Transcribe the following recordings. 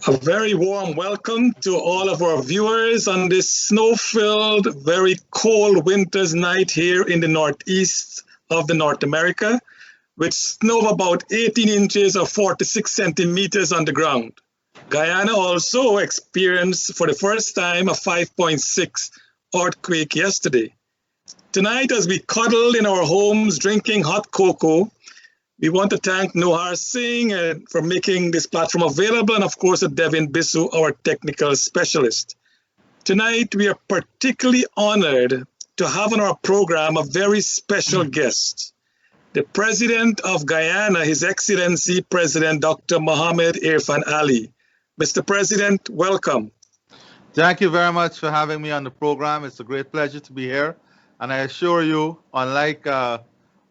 A very warm welcome to all of our viewers on this snow-filled, very cold winter's night here in the northeast of the North America, with snow of about 18 inches or 46 centimeters on the ground. Guyana also experienced for the first time a 5.6 earthquake yesterday. Tonight, as we cuddle in our homes drinking hot cocoa, we want to thank Nohar Singh for making this platform available, and of course, Devin Bisu, our technical specialist. Tonight, we are particularly honored to have on our program a very special guest, the President of Guyana, His Excellency President Dr. Mohammed Irfaan Ali. Mr. President, welcome. Thank you very much for having me on the program. It's a great pleasure to be here. And I assure you, unlike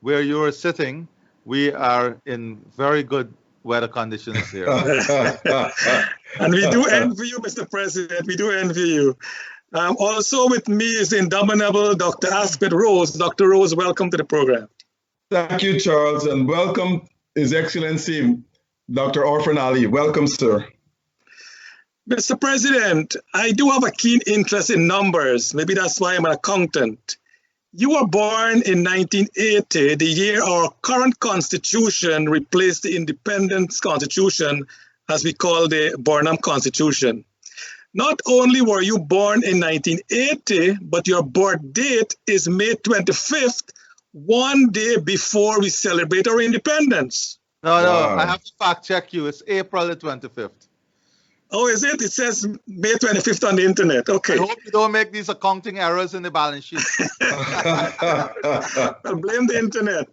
where you are sitting, we are in very good weather conditions here. And we do envy you, Mr. President. We do envy you. Also with me is the indomitable Dr. Aspet Rose. Dr. Rose, welcome to the program. Thank you, Charles, and welcome His Excellency Dr. Irfaan Ali. Welcome, sir. Mr. President, I do have a keen interest in numbers. Maybe that's why I'm an accountant. You were born in 1980, the year our current constitution replaced the independence constitution, as we call the Burnham Constitution. Not only were you born in 1980, but your birth date is May 25th, one day before we celebrate our independence. No, wow. I have to fact check you. It's April the 25th. Oh, is it? It says May 25th on the internet. Okay. I hope you don't make these accounting errors in the balance sheet. Well, blame the internet.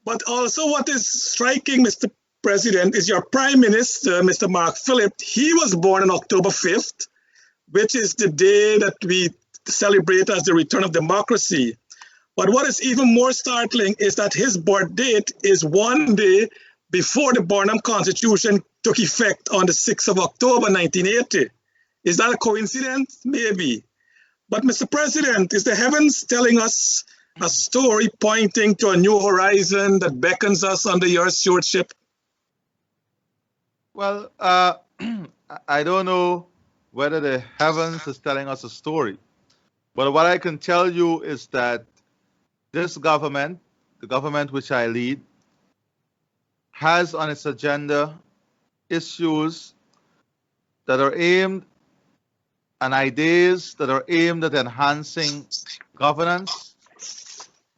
But also what is striking, Mr. President, is your Prime Minister, Mr. Mark Phillip. He was born on October 5th, which is the day that we celebrate as the return of democracy. But what is even more startling is that his birth date is one day before the Burnham Constitution took effect on the 6th of October, 1980. Is that a coincidence? Maybe. But Mr. President, is the heavens telling us a story pointing to a new horizon that beckons us under your stewardship? Well, I don't know whether the heavens is telling us a story. But what I can tell you is that this government, the government which I lead, has on its agenda issues that are aimed and ideas that are aimed at enhancing governance,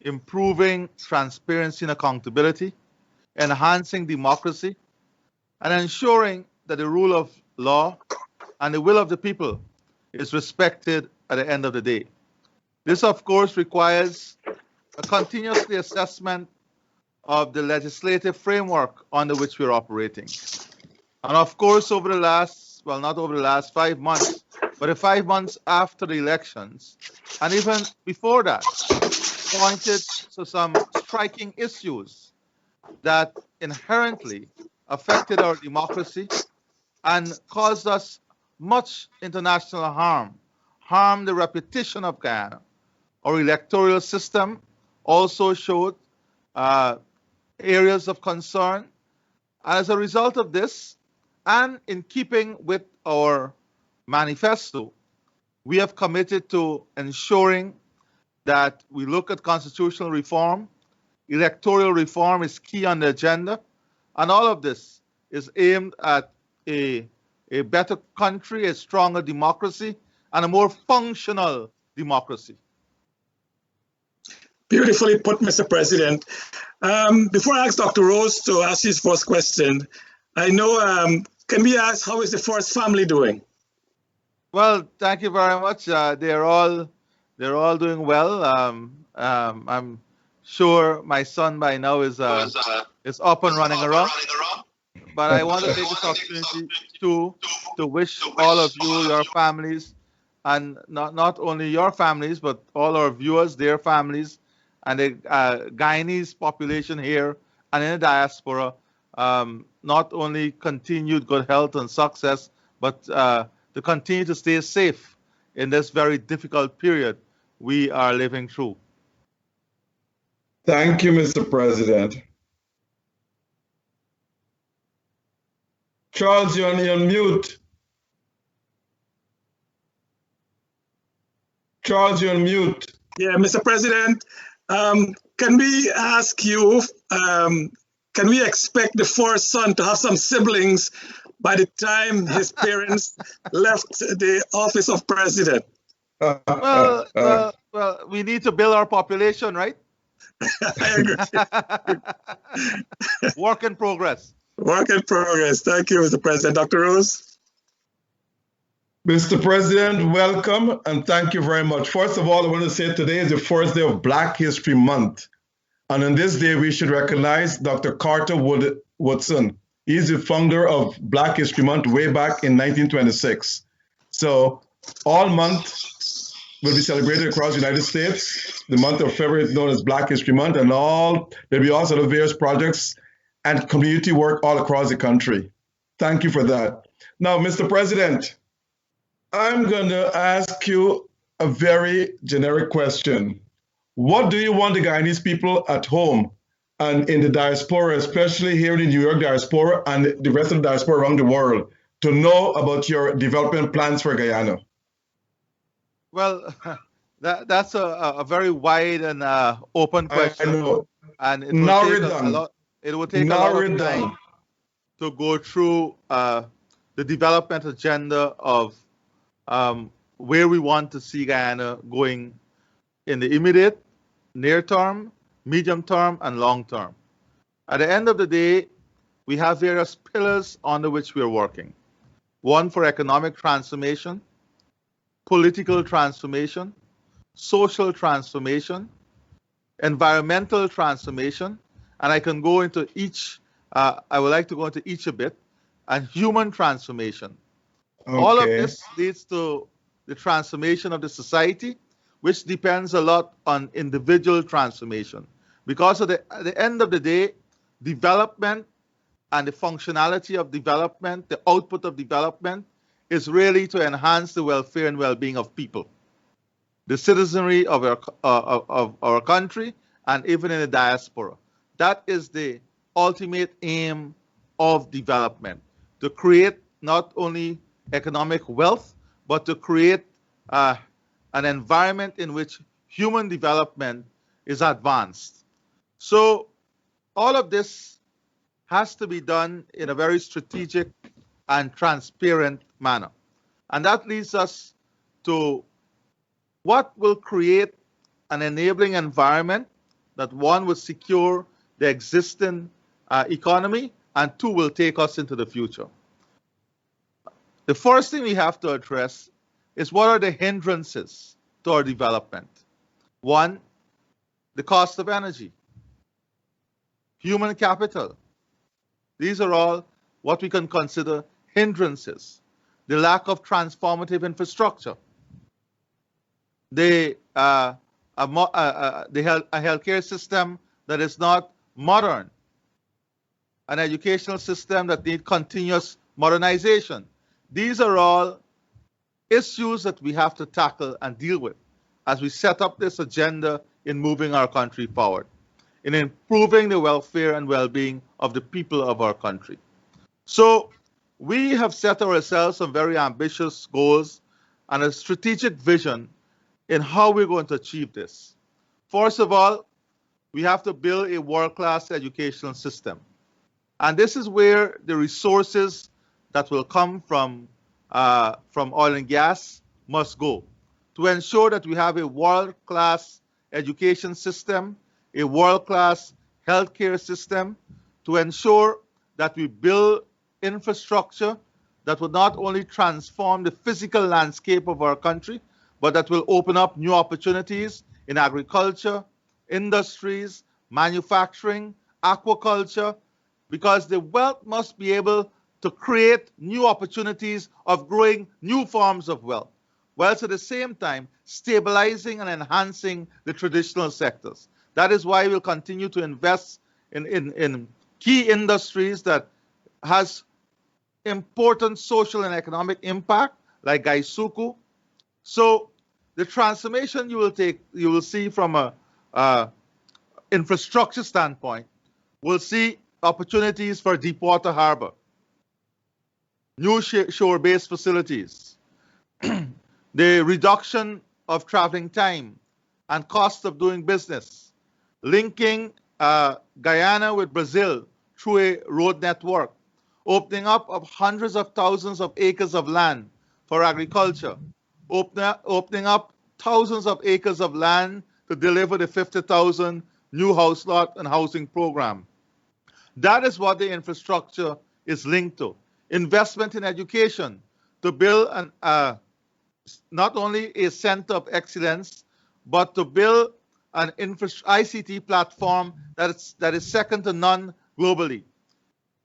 improving transparency and accountability, enhancing democracy, and ensuring that the rule of law and the will of the people is respected at the end of the day. This, of course, requires a continuous assessment of the legislative framework under which we're operating. And of course, over the last, well, not over the last 5 months, but the 5 months after the elections, and even before that, pointed to some striking issues that inherently affected our democracy and caused us much international harm, harmed the reputation of Guyana. Our electoral system also showed areas of concern. As a result of this, and in keeping with our manifesto, we have committed to ensuring that we look at constitutional reform. Electoral reform is key on the agenda, and all of this is aimed at a better country, a stronger democracy, and a more functional democracy. Beautifully put, Mr. President. Before I ask Dr. Rose to ask his first question, I know, can we ask how is the first family doing? Well, thank you very much. They're all doing well. I'm sure my son by now is up and running around. But I want to take this opportunity to wish all of you, your families, and not only your families, but all our viewers, their families, and the Guyanese population here and in the diaspora, not only continued good health and success, but to continue to stay safe in this very difficult period we are living through. Thank you, Mr. President. Charles, you're on mute. Charles, you're on mute. Yeah, Mr. President, can we ask you, can we expect the first son to have some siblings by the time his parents left the office of president? Well, we need to build our population, right? I agree. Work in progress. Work in progress. Thank you, Mr. President. Dr. Rose? Mr. President, welcome and thank you very much. First of all, I want to say today is the first day of Black History Month. And on this day, we should recognize Dr. Carter Woodson. He's the founder of Black History Month way back in 1926. So all month will be celebrated across the United States. The month of February is known as Black History Month, and there'll be also various projects and community work all across the country. Thank you for that. Now, Mr. President, I'm going to ask you a very generic question. What do you want the Guyanese people at home and in the diaspora, especially here in the New York diaspora and the rest of the diaspora around the world, to know about your development plans for Guyana? Well, that's a very wide and open question. I know. And it will take a lot. It will take a lot of time to go through the development agenda of where we want to see Guyana going in the immediate, near term, medium term, and long term. At the end of the day, we have various pillars under which we are working. One for economic transformation, political transformation, social transformation, environmental transformation, and I can go into each, I would like to go into each a bit, and human transformation. Okay. All of this leads to the transformation of the society, which depends a lot on individual transformation. Because at the end of the day, development and the functionality of development, the output of development, is really to enhance the welfare and well-being of people, the citizenry of our country, and even in the diaspora. That is the ultimate aim of development, to create not only economic wealth, but to create an environment in which human development is advanced. So all of this has to be done in a very strategic and transparent manner. And that leads us to what will create an enabling environment that, one, will secure the existing economy, and two, will take us into the future. The first thing we have to address is what are the hindrances to our development. One, the cost of energy, human capital. These are all what we can consider hindrances. The lack of transformative infrastructure, a healthcare system that is not modern, an educational system that needs continuous modernization. These are all issues that we have to tackle and deal with as we set up this agenda in moving our country forward, in improving the welfare and well-being of the people of our country. So we have set ourselves some very ambitious goals and a strategic vision in how we're going to achieve this. First of all, we have to build a world-class educational system. And this is where the resources that will come from oil and gas must go, to ensure that we have a world-class education system, a world-class healthcare system, to ensure that we build infrastructure that will not only transform the physical landscape of our country, but that will open up new opportunities in agriculture, industries, manufacturing, aquaculture, because the wealth must be able to create new opportunities of growing new forms of wealth, whilst at the same time stabilizing and enhancing the traditional sectors. That is why we'll continue to invest in key industries that has important social and economic impact, like Gaisuku. So the transformation you will see from a infrastructure standpoint, will see opportunities for deepwater harbor, new shore-based facilities, the reduction of traveling time and cost of doing business, linking Guyana with Brazil through a road network, opening up of hundreds of thousands of acres of land for agriculture, opening up thousands of acres of land to deliver the 50,000 new house lot and housing program. That is what the infrastructure is linked to. Investment in education to build not only a center of excellence, but to build an ICT platform that is second to none globally.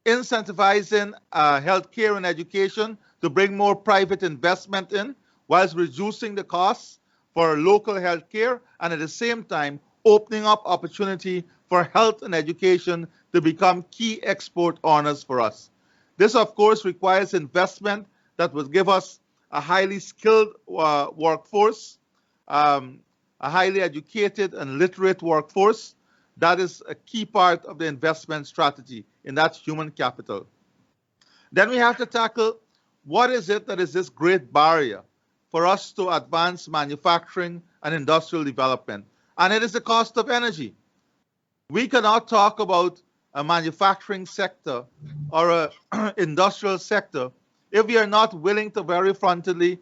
Incentivizing healthcare and education to bring more private investment in, whilst reducing the costs for local healthcare, and at the same time opening up opportunity for health and education to become key export earners for us. This, of course, requires investment that will give us a highly skilled workforce, a highly educated and literate workforce. That is a key part of the investment strategy in that human capital. Then we have to tackle what is it that is this great barrier for us to advance manufacturing and industrial development. And it is the cost of energy. We cannot talk about a manufacturing sector or an industrial sector if we are not willing to very frontally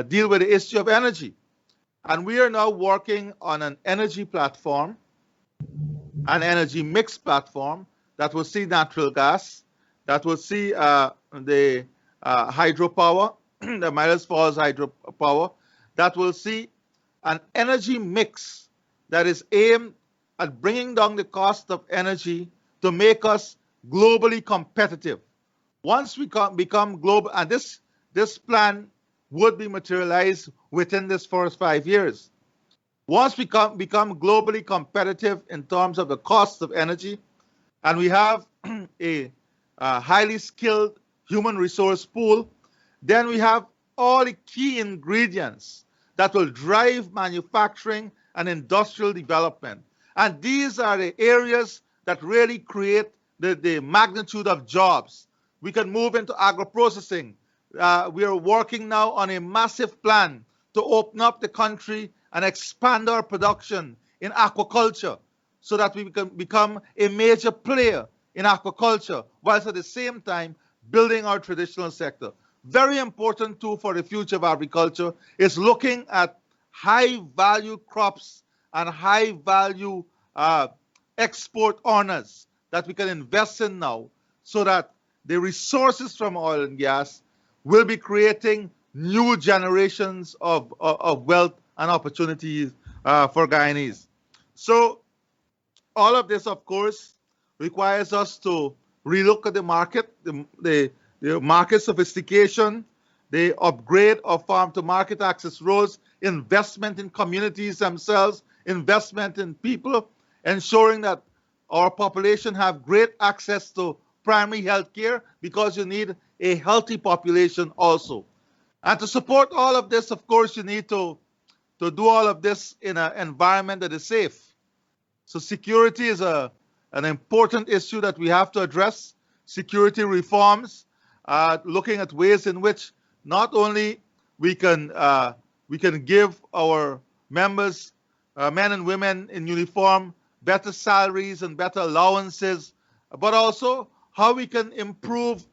deal with the issue of energy. And we are now working on an energy platform, an energy mix platform that will see natural gas, that will see the hydropower, the Miles Falls hydropower, that will see an energy mix that is aimed at bringing down the cost of energy to make us globally competitive. Once we become global, and this plan would be materialized within this first 5 years. Once we become globally competitive in terms of the cost of energy, and we have a highly skilled human resource pool, then we have all the key ingredients that will drive manufacturing and industrial development. And these are the areas that really create the magnitude of jobs. We can move into agro-processing. We are working now on a massive plan to open up the country and expand our production in aquaculture so that we can become a major player in aquaculture, whilst at the same time building our traditional sector. Very important too for the future of agriculture is looking at high value crops and high value export earners that we can invest in now, so that the resources from oil and gas will be creating new generations of wealth and opportunities for Guyanese. So all of this, of course, requires us to relook at the market, the market sophistication, the upgrade of farm-to-market access roads, investment in communities themselves, investment in people, ensuring that our population have great access to primary health care, because you need a healthy population also. And to support all of this, of course, you need to do all of this in an environment that is safe. So security is an important issue that we have to address. Security reforms, looking at ways in which not only we can give our members, men and women in uniform, better salaries and better allowances, but also how we can improve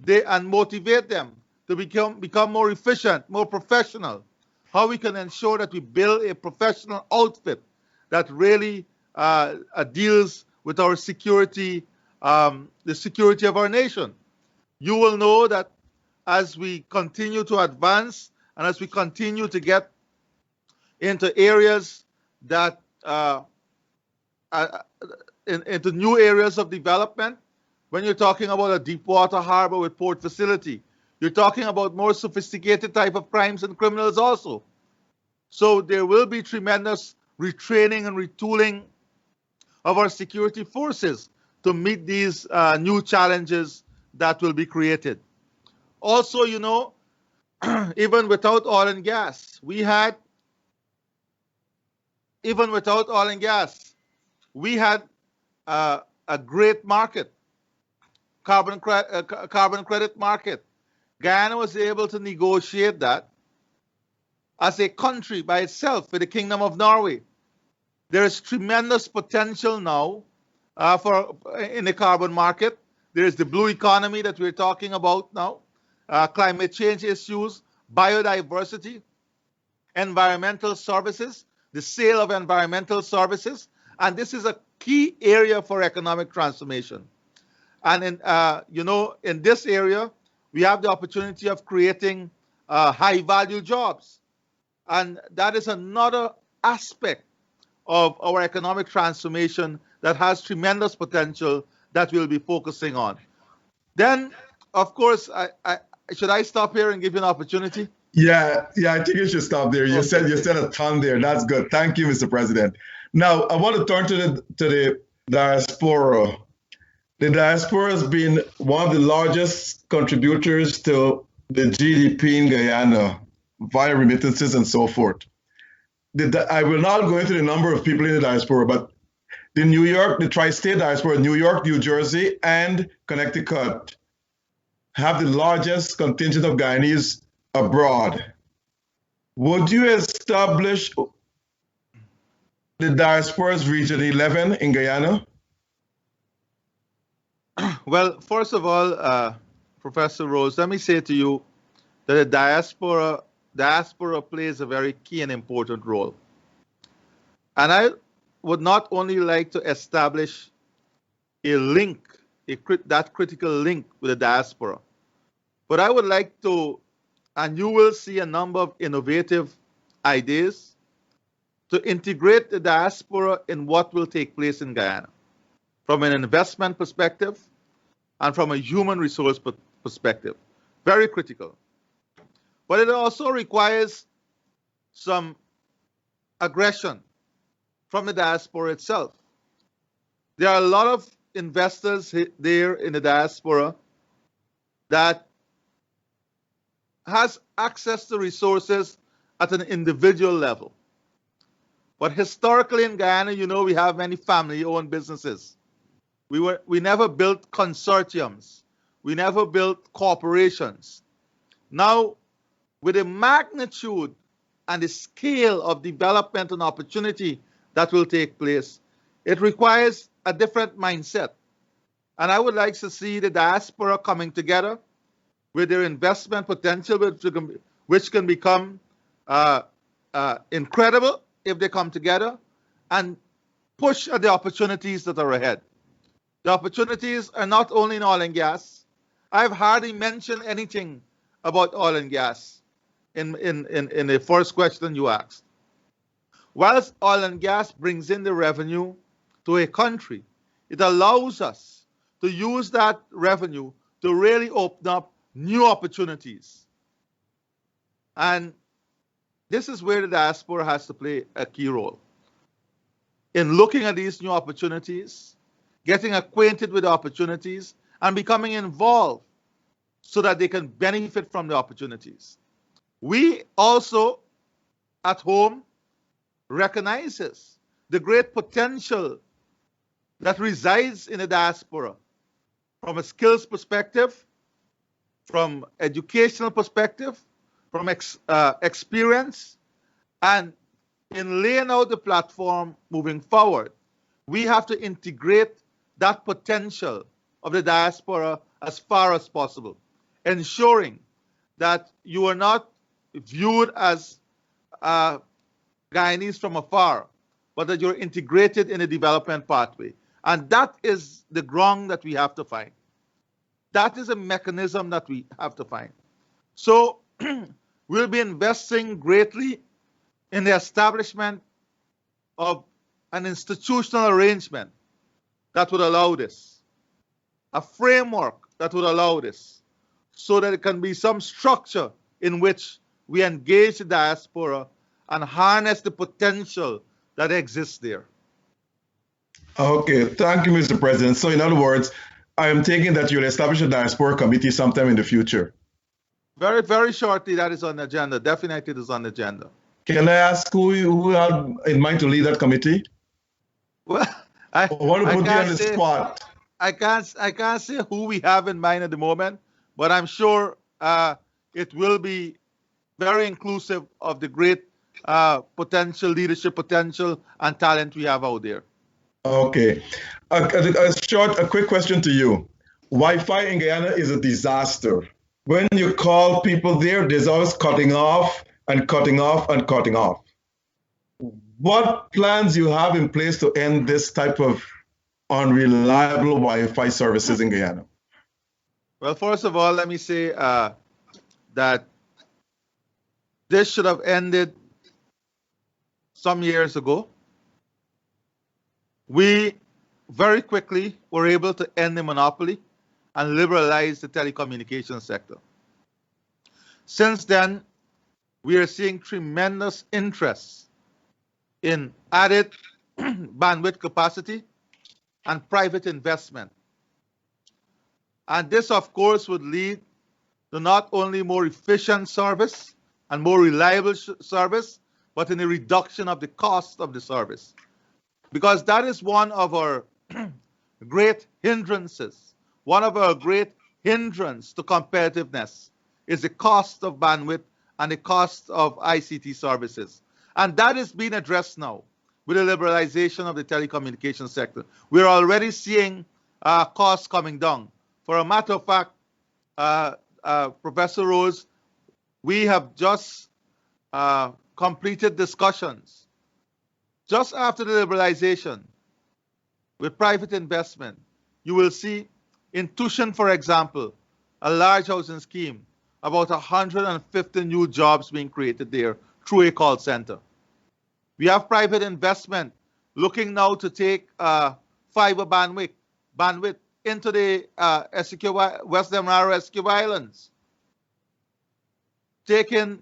and motivate them to become more efficient, more professional. How we can ensure that we build a professional outfit that really deals with our security, the security of our nation. You will know that as we continue to advance and as we continue to get into areas that into new areas of development, when you're talking about a deep water harbor with port facility, you're talking about more sophisticated type of crimes and criminals also. So there will be tremendous retraining and retooling of our security forces to meet these new challenges that will be created. Also, you know, even without oil and gas, we had a great market, carbon credit market. Guyana was able to negotiate that as a country by itself with the Kingdom of Norway. There is tremendous potential now in the carbon market. There is the blue economy that we're talking about now, climate change issues, biodiversity, environmental services, the sale of environmental services, and this is a key area for economic transformation. And in this area, we have the opportunity of creating high-value jobs, and that is another aspect of our economic transformation that has tremendous potential that we'll be focusing on. Then, of course, should I stop here and give you an opportunity? Yeah, I think you should stop there. You said a ton there. That's good. Thank you, Mr. President. Now, I want to turn to the diaspora. The diaspora has been one of the largest contributors to the GDP in Guyana via remittances and so forth. I will not go into the number of people in the diaspora, but the tri-state diaspora, New York, New Jersey, and Connecticut have the largest contingent of Guyanese abroad. Would you establish the diaspora's Region 11 in Guyana? Well, first of all, Professor Rose, let me say to you that the diaspora plays a very key and important role. And I would not only like to establish a link, that critical link with the diaspora, but I would like to, and you will see a number of innovative ideas to integrate the diaspora in what will take place in Guyana, from an investment perspective and from a human resource perspective. Very critical. But it also requires some aggression from the diaspora itself. There are a lot of investors there in the diaspora that has access to resources at an individual level. But historically in Guyana, we have many family-owned businesses. We never built consortiums. We never built corporations. Now, with the magnitude and the scale of development and opportunity that will take place, it requires a different mindset. And I would like to see the diaspora coming together with their investment potential, which can become incredible if they come together and push at the opportunities that are ahead. The opportunities are not only in oil and gas. I've hardly mentioned anything about oil and gas in the first question you asked. Whilst oil and gas brings in the revenue to a country, it allows us to use that revenue to really open up new opportunities. And this is where the diaspora has to play a key role in looking at these new opportunities, getting acquainted with the opportunities, and becoming involved so that they can benefit from the opportunities. We also, at home, recognizes the great potential that resides in the diaspora from a skills perspective, from educational perspective, from experience, and in laying out the platform moving forward, we have to integrate that potential of the diaspora as far as possible, ensuring that you are not viewed as Guyanese from afar, but that you're integrated in a development pathway. And that is the ground that we have to find. That is a mechanism that we have to find. So we'll be investing greatly in the establishment of an institutional arrangement that would allow this, a framework that would allow this, so that it can be some structure in which we engage the diaspora and harness the potential that exists there. Okay, thank you, Mr. President. So in other words, I am taking that you'll establish a diaspora committee sometime in the future. Very, very shortly, that is on the agenda. Definitely it is on the agenda. Can I ask who you have in mind to lead that committee? Well, I want to put you on the spot. I can't say who we have in mind at the moment, but I'm sure it will be very inclusive of the great potential, leadership potential, and talent we have out there. Okay. A quick question to you. Wi-Fi in Guyana is a disaster. When you call people there, there's always cutting off and cutting off and cutting off. What plans you have in place to end this type of unreliable Wi-Fi services in Guyana? Well, first of all, let me say that this should have ended some years ago. We very quickly were able to end the monopoly and liberalize the telecommunications sector. Since then, we are seeing tremendous interest in added bandwidth capacity and private investment. And this, of course, would lead to not only more efficient service and more reliable service, but in a reduction of the cost of the service. Because that is one of our great hindrances. One of our great hindrance to competitiveness is the cost of bandwidth and the cost of ICT services. And that is being addressed now with the liberalization of the telecommunications sector. We're already seeing costs coming down. For a matter of fact, Professor Rose, we have just completed discussions just after the liberalization with private investment. You will see in Tushan, for example, a large housing scheme, about 150 new jobs being created there through a call center. We have private investment looking now to take fiber bandwidth into the West Demerara Essequibo Islands, taking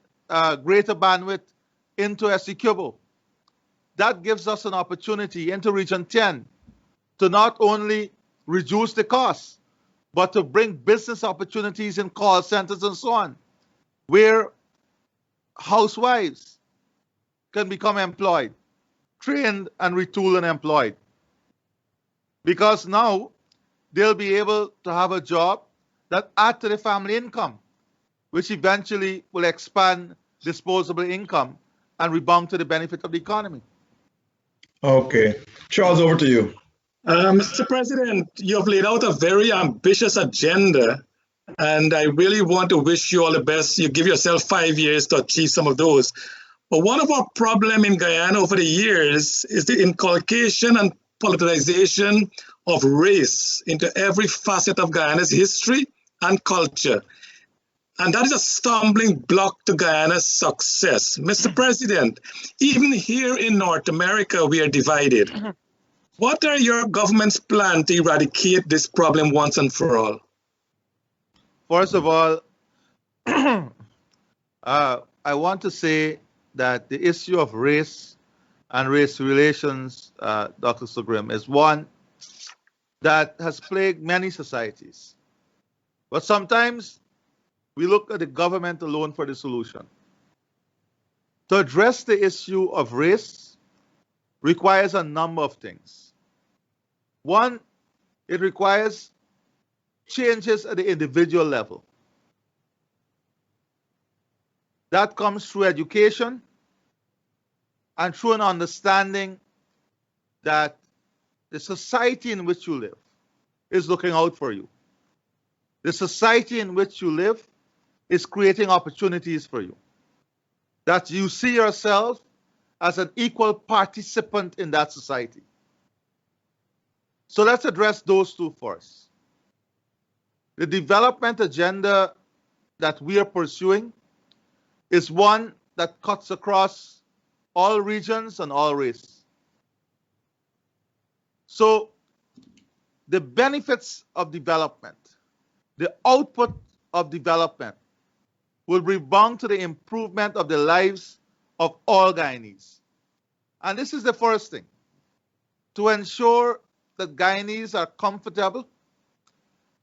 greater bandwidth into Essequibo. That gives us an opportunity into Region 10 to not only reduce the costs, but to bring business opportunities in call centers and so on, where housewives can become employed, trained and retooled and employed. Because now they'll be able to have a job that adds to the family income, which eventually will expand disposable income and rebound to the benefit of the economy. Okay. Charles, over to you. Mr. President, you have laid out a very ambitious agenda, and I really want to wish you all the best. You give yourself 5 years to achieve some of those. But one of our problems in Guyana over the years is the inculcation and politicization of race into every facet of Guyana's history and culture. And that is a stumbling block to Guyana's success. Mr. President, even here in North America, we are divided. What are your government's plans to eradicate this problem once and for all? First of all, I want to say that the issue of race and race relations, Dr. Sugrim, is one that has plagued many societies. But sometimes we look at the government alone for the solution. To address the issue of race requires a number of things. One, it requires changes at the individual level. That comes through education and through an understanding that the society in which you live is looking out for you. The society in which you live is creating opportunities for you. That you see yourself as an equal participant in that society. So let's address those two first. The development agenda that we are pursuing is one that cuts across all regions and all races. So the benefits of development, the output of development will rebound to the improvement of the lives of all Guyanese. And this is the first thing, to ensure that Guyanese are comfortable,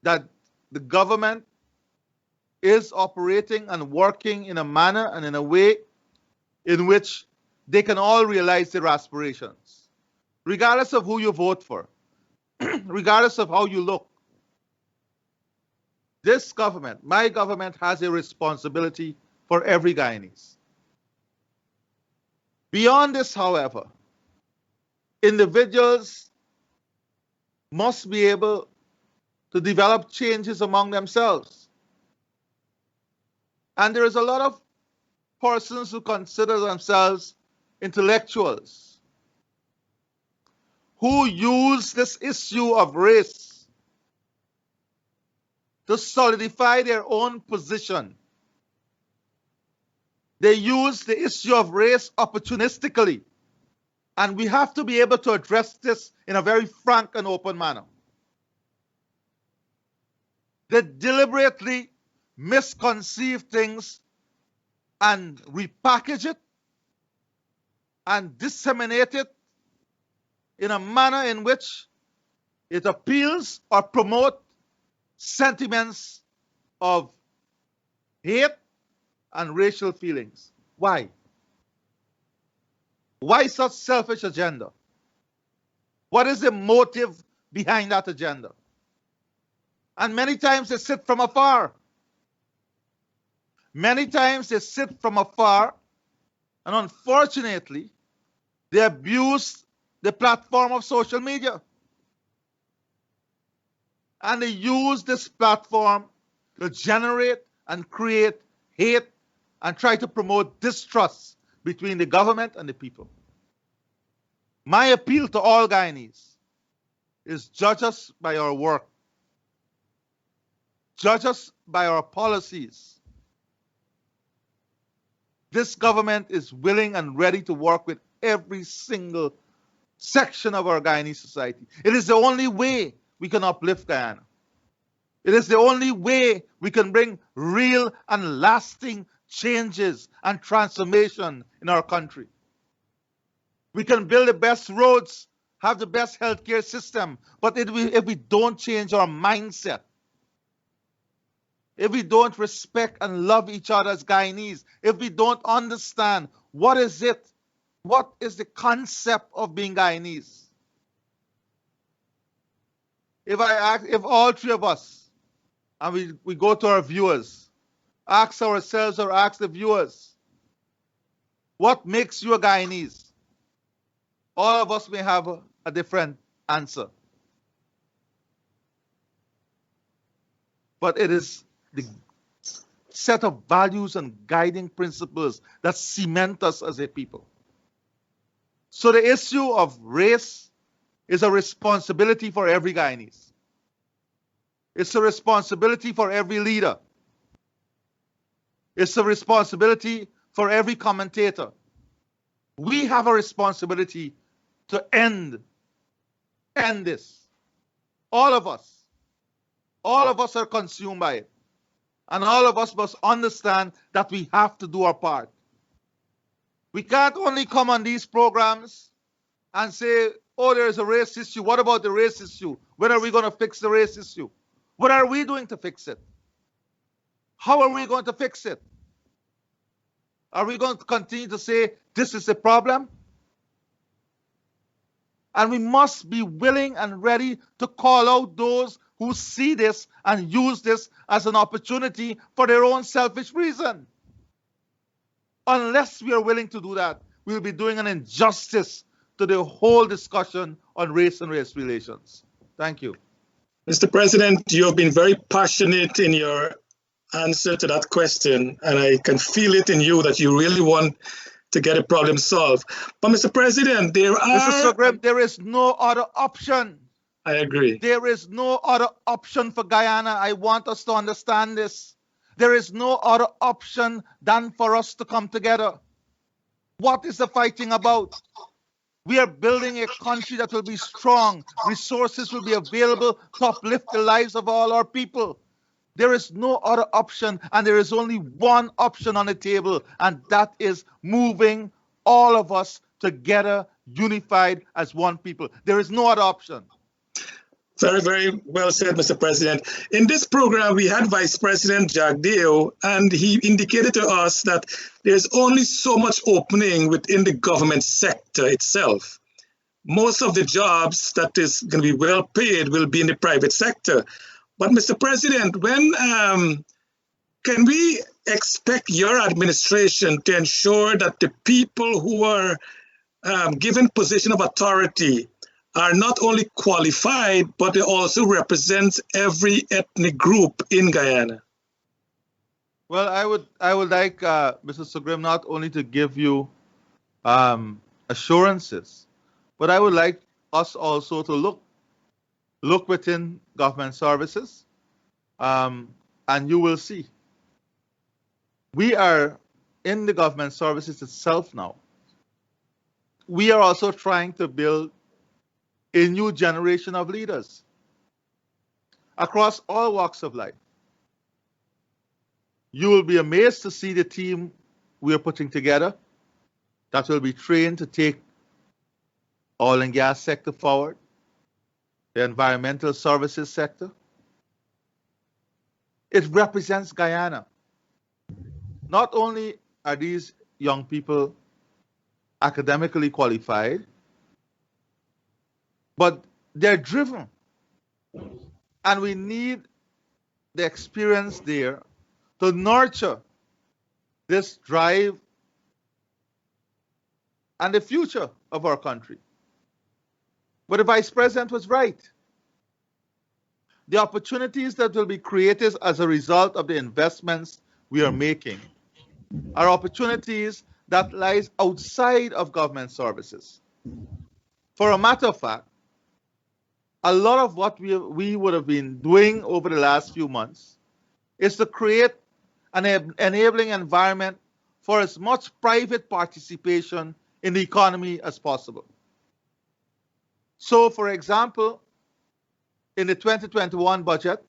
that the government is operating and working in a manner and in a way in which they can all realize their aspirations, regardless of who you vote for, regardless of how you look. This government, my government, has a responsibility for every Guyanese. Beyond this, however, individuals must be able to develop changes among themselves. And there is a lot of persons who consider themselves intellectuals who use this issue of race to solidify their own position. They use the issue of race opportunistically. And we have to be able to address this in a very frank and open manner. They deliberately misconceive things and repackage it and disseminate it in a manner in which it appeals or promotes sentiments of hate and racial feelings. Why? Why such selfish agenda? What is the motive behind that agenda? And many times they sit from afar. Many times they sit from afar, and unfortunately, they abuse the platform of social media. And they use this platform to generate and create hate and try to promote distrust between the government and the people. My appeal to all Guyanese is judge us by our work. Judge us by our policies. This government is willing and ready to work with every single section of our Guyanese society. It is the only way we can uplift Guyana. It is the only way we can bring real and lasting changes and transformation in our country. We can build the best roads, have the best healthcare system, but if we don't change our mindset, if we don't respect and love each other as Guyanese, if we don't understand what is the concept of being Guyanese. If all three of us, and we go to our viewers, ask ourselves or ask the viewers, what makes you a Guyanese? All of us may have a different answer. But it is the set of values and guiding principles that cement us as a people. So the issue of race is a responsibility for every Guyanese. It's a responsibility for every leader. It's a responsibility for every commentator. We have a responsibility to end this. All of us are consumed by it. And all of us must understand that we have to do our part. We can't only come on these programs and say, oh, there's a race issue. What about the race issue? When are we going to fix the race issue? What are we doing to fix it? How are we going to fix it? Are we going to continue to say, this is the problem? And we must be willing and ready to call out those who see this and use this as an opportunity for their own selfish reason. Unless we are willing to do that, we'll be doing an injustice to the whole discussion on race and race relations. Thank you. Mr. President, you have been very passionate in your answer to that question, and I can feel it in you that you really want to get a problem solved. But Mr. President, Mr. Sugrim, there is no other option. I agree. There is no other option for Guyana. I want us to understand this. There is no other option than for us to come together. What is the fighting about? We are building a country that will be strong. Resources will be available to uplift the lives of all our people. There is no other option, and there is only one option on the table, and that is moving all of us together, unified as one people. There is no other option. Very, very well said, Mr. President. In this program, we had Vice President Jack Deo, and he indicated to us that there's only so much opening within the government sector itself. Most of the jobs that is going to be well paid will be in the private sector. But Mr. President, when can we expect your administration to ensure that the people who are given position of authority are not only qualified, but they also represent every ethnic group in Guyana? Well, I would like Mr. Sugrim not only to give you assurances, but I would like us also to look within government services, and you will see we are in the government services itself now. We are also trying to build a new generation of leaders across all walks of life. You will be amazed to see the team we are putting together that will be trained to take oil and gas sector forward, the environmental services sector. It represents Guyana. Not only are these young people academically qualified, but they're driven. And we need the experience there to nurture this drive and the future of our country. But the Vice President was right. The opportunities that will be created as a result of the investments we are making are opportunities that lies outside of government services. For a matter of fact, a lot of what we would have been doing over the last few months is to create an enabling environment for as much private participation in the economy as possible. So, for example, in the 2021 budget,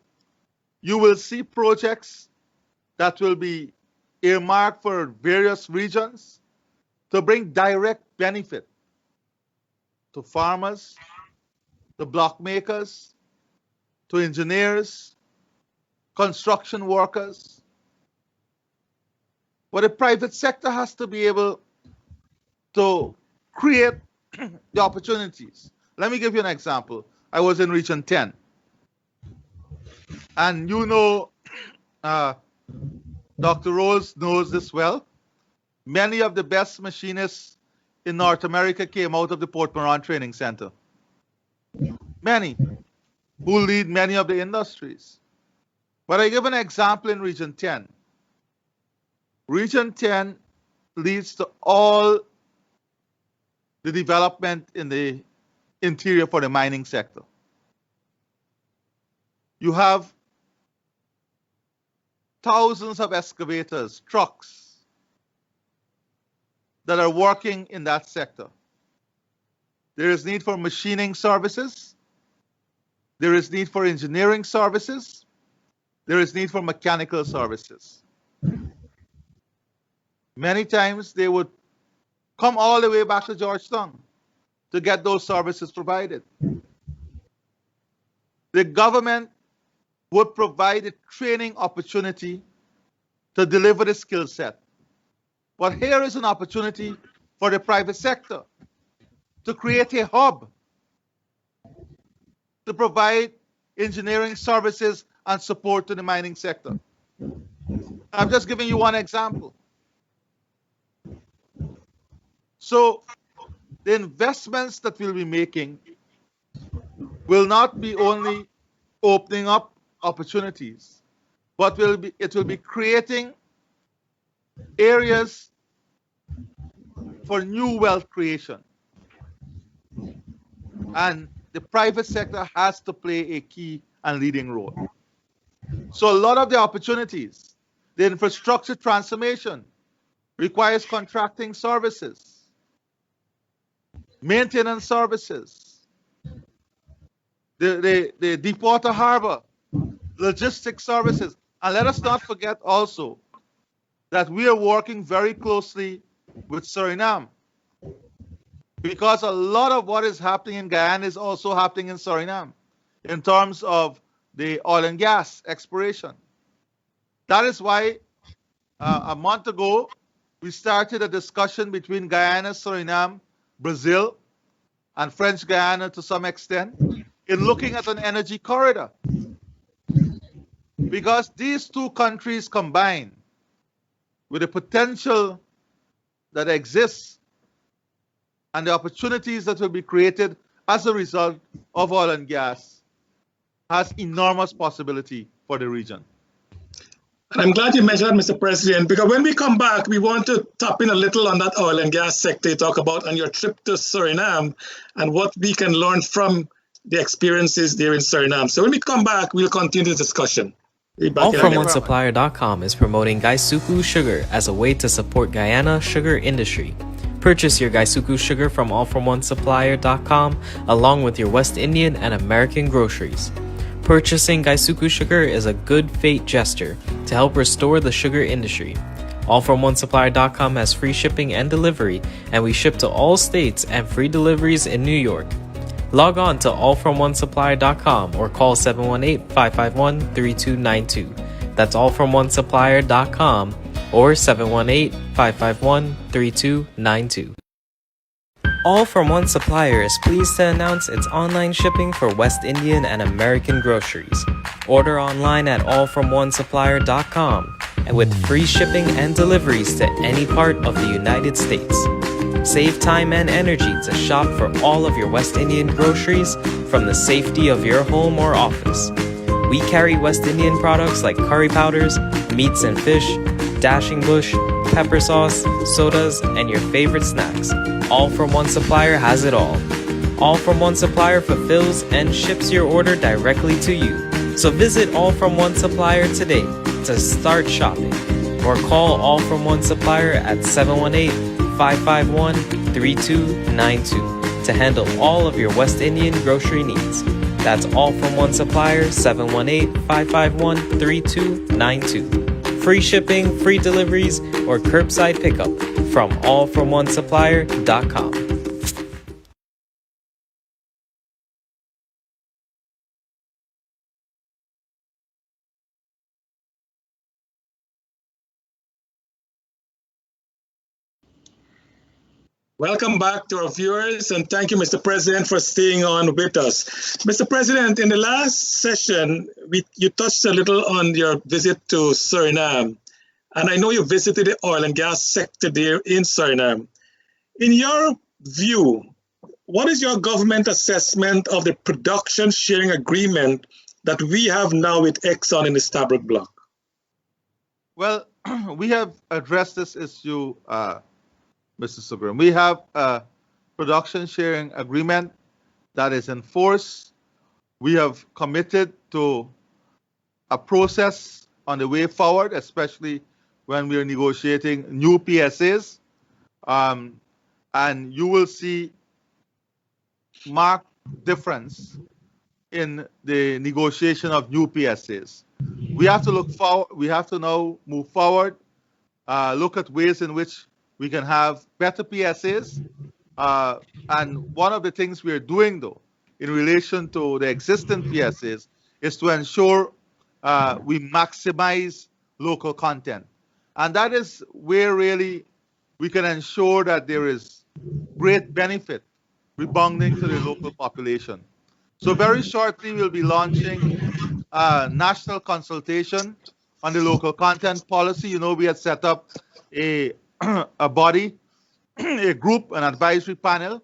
you will see projects that will be earmarked for various regions to bring direct benefit to farmers, to block makers, to engineers, construction workers. But the private sector has to be able to create the opportunities. Let me give you an example. I was in Region 10. And you know, Dr. Rose knows this well. Many of the best machinists in North America came out of the Port Moran Training Center. Many who lead many of the industries. But I give an example in Region 10. Region 10 leads to all the development in the interior for the mining sector. You have thousands of excavators, trucks that are working in that sector. There is need for machining services. There is need for engineering services. There is need for mechanical services. Many times they would come all the way back to Georgetown to get those services provided. The government would provide a training opportunity to deliver the skill set. But here is an opportunity for the private sector to create a hub to provide engineering services and support to the mining sector. I'm just giving you one example. So the investments that we'll be making will not be only opening up opportunities, but it will be creating areas for new wealth creation. And the private sector has to play a key and leading role. So a lot of the opportunities, the infrastructure transformation requires contracting services, maintenance services, the deepwater harbor, logistics services. And let us not forget also that we are working very closely with Suriname, because a lot of what is happening in Guyana is also happening in Suriname in terms of the oil and gas exploration. That is why a month ago we started a discussion between Guyana, Suriname, Brazil, and French Guyana to some extent in looking at an energy corridor. Because these two countries combined with the potential that exists and the opportunities that will be created as a result of oil and gas has enormous possibility for the region. And I'm glad you mentioned that, Mr. President, because when we come back, we want to tap in a little on that oil and gas sector you talk about on your trip to Suriname and what we can learn from the experiences there in Suriname. So when we come back, we'll continue the discussion. AllFromOneSupplier.com is promoting Gaisuku sugar as a way to support Guyana sugar industry. Purchase your Gaisuku sugar from AllFromOneSupplier.com along with your West Indian and American groceries. Purchasing Gaisuku sugar is a good fate gesture to help restore the sugar industry. AllFromOneSupplier.com has free shipping and delivery, and we ship to all states and free deliveries in New York. Log on to allfromonesupplier.com or call 718-551-3292. That's allfromonesupplier.com or 718-551-3292. All From One Supplier is pleased to announce its online shipping for West Indian and American groceries. Order online at allfromonesupplier.com and with free shipping and deliveries to any part of the United States. Save time and energy to shop for all of your West Indian groceries from the safety of your home or office. We carry West Indian products like curry powders, meats and fish, dashing bush, pepper sauce, sodas, and your favorite snacks. All From One Supplier has it all. All From One Supplier fulfills and ships your order directly to you. So visit All From One Supplier today to start shopping or call All From One Supplier at 718-551-3292 to handle all of your West Indian grocery needs. That's All From One Supplier, 718-551-3292. Free shipping, free deliveries, or curbside pickup from allfromonesupplier.com. Welcome back to our viewers, and thank you, Mr. President, for staying on with us. Mr. President, in the last session, you touched a little on your visit to Suriname, and I know you visited the oil and gas sector there in Suriname. In your view, what is your government assessment of the production sharing agreement that we have now with Exxon in the Stabroek Block? Well, we have addressed this issue, Mr. Sugram. We have a production sharing agreement that is in force. We have committed to a process on the way forward, especially when we are negotiating new PSAs. And you will see marked difference in the negotiation of new PSAs. We have to look forward. We have to now move forward, look at ways in which we can have better PSAs. And one of the things we are doing, though, in relation to the existing PSAs, is to ensure we maximize local content. And that is where really we can ensure that there is great benefit rebounding to the local population. So very shortly, we'll be launching a national consultation on the local content policy. You know, we had set up a body, a group, an advisory panel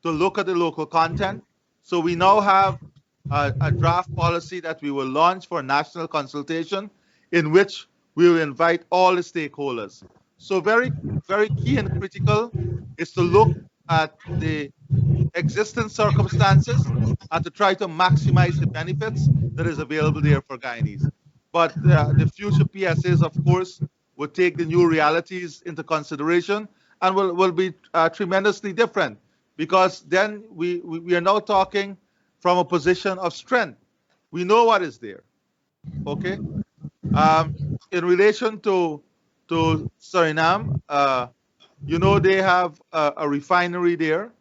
to look at the local content. So we now have a draft policy that we will launch for national consultation in which we will invite all the stakeholders. So very, very key and critical is to look at the existing circumstances and to try to maximize the benefits that is available there for Guyanese. But the future PSAs, of course, will take the new realities into consideration and will be tremendously different, because then we are now talking from a position of strength. We know what is there, okay? In relation to Suriname, you know, they have a refinery there.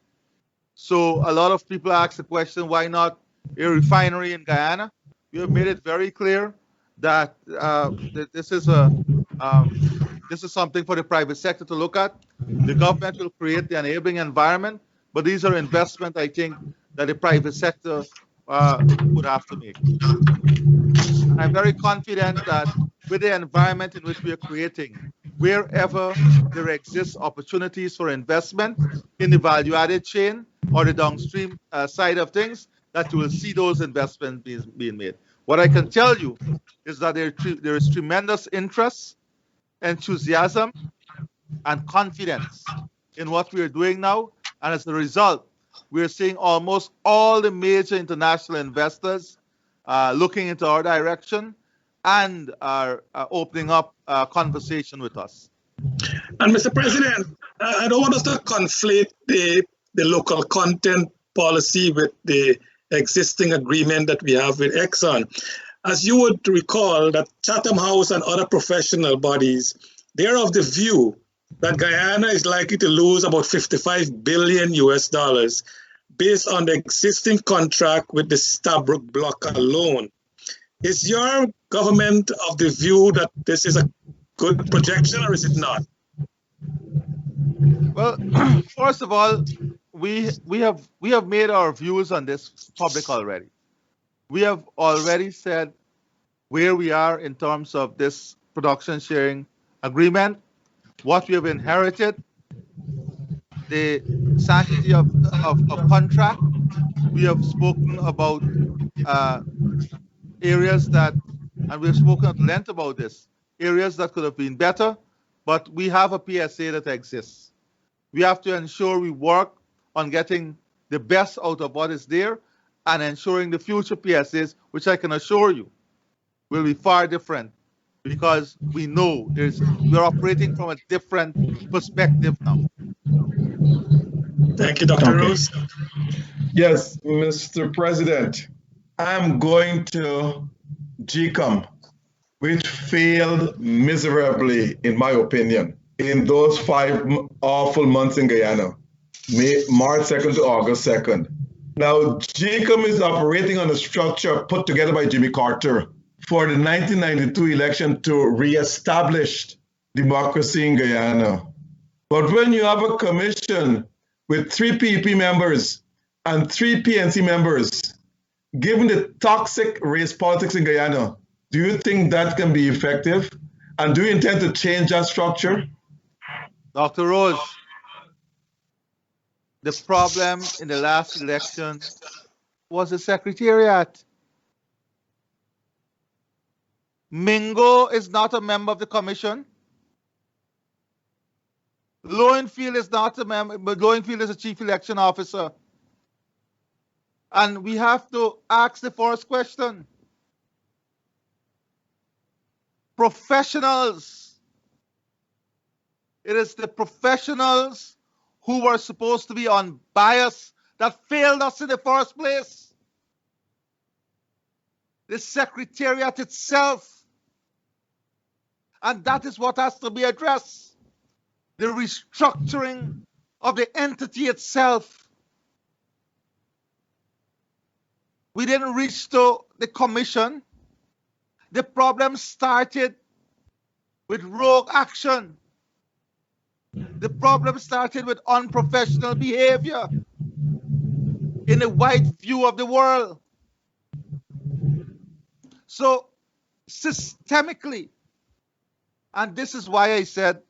So a lot of people ask the question, why not a refinery in Guyana? We have made it very clear that this is something for the private sector to look at. The government will create the enabling environment, but these are investments, I think, that the private sector would have to make. I'm very confident that with the environment in which we are creating, wherever there exists opportunities for investment in the value-added chain or the downstream side of things, that you will see those investments being made. What I can tell you is that there is tremendous interest, enthusiasm, and confidence in what we are doing now. And as a result, we're seeing almost all the major international investors looking into our direction and are opening up a conversation with us. And Mr. President, I don't want us to conflate the local content policy with the existing agreement that we have with Exxon. As you would recall, that Chatham House and other professional bodies, they're of the view that Guyana is likely to lose about 55 billion US dollars based on the existing contract with the Stabroek block alone. Is your government of the view that this is a good projection, or is it not? Well, first of all, we have made our views on this public already. We have already said where we are in terms of this production sharing agreement, what we have inherited, the sanctity of contract. We have spoken about areas that, and we've spoken at length about this, areas that could have been better, but we have a PSA that exists. We have to ensure we work on getting the best out of what is there and ensuring the future PSAs, which I can assure you will be far different, because we know we're operating from a different perspective now. Thank you, Dr. Rose. Yes, Mr. President, I'm going to GCOM, which failed miserably, in my opinion, in those 5 awful months in Guyana, March 2nd to August 2nd. Now, GCOM is operating on a structure put together by Jimmy Carter for the 1992 election to reestablish democracy in Guyana. But when you have a commission with 3 PPP members and 3 PNC members, given the toxic race politics in Guyana, do you think that can be effective? And do you intend to change that structure? Dr. Rose, the problem in the last election was the Secretariat. Mingo is not a member of the commission. Lowenfield is not a member, but Lowenfield is a chief election officer. And we have to ask the first question. Professionals. It is the professionals who were supposed to be unbiased that failed us in the first place. The Secretariat itself. And that is what has to be addressed. The restructuring of the entity itself. We didn't reach to the commission. The problem started with rogue action. The problem started with unprofessional behavior in the wide view of the world. So, systemically, and this is why I said,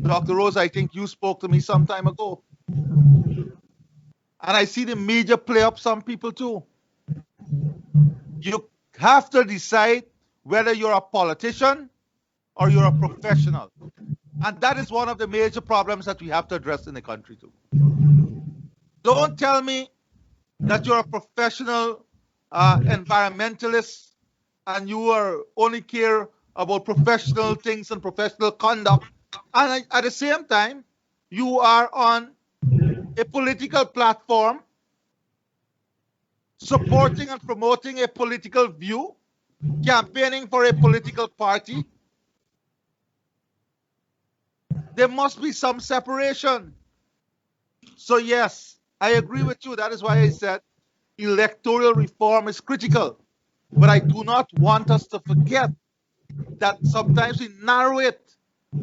Dr. Rose, I think you spoke to me some time ago. And I see the media play up some people too. You have to decide whether you're a politician or you're a professional. And that is one of the major problems that we have to address in the country too. Don't tell me that you're a professional environmentalist and you are only care about professional things and professional conduct. And at the same time, you are on a political platform supporting and promoting a political view, campaigning for a political party. There must be some separation. So yes, I agree with you. That is why I said electoral reform is critical. But I do not want us to forget that sometimes we narrow it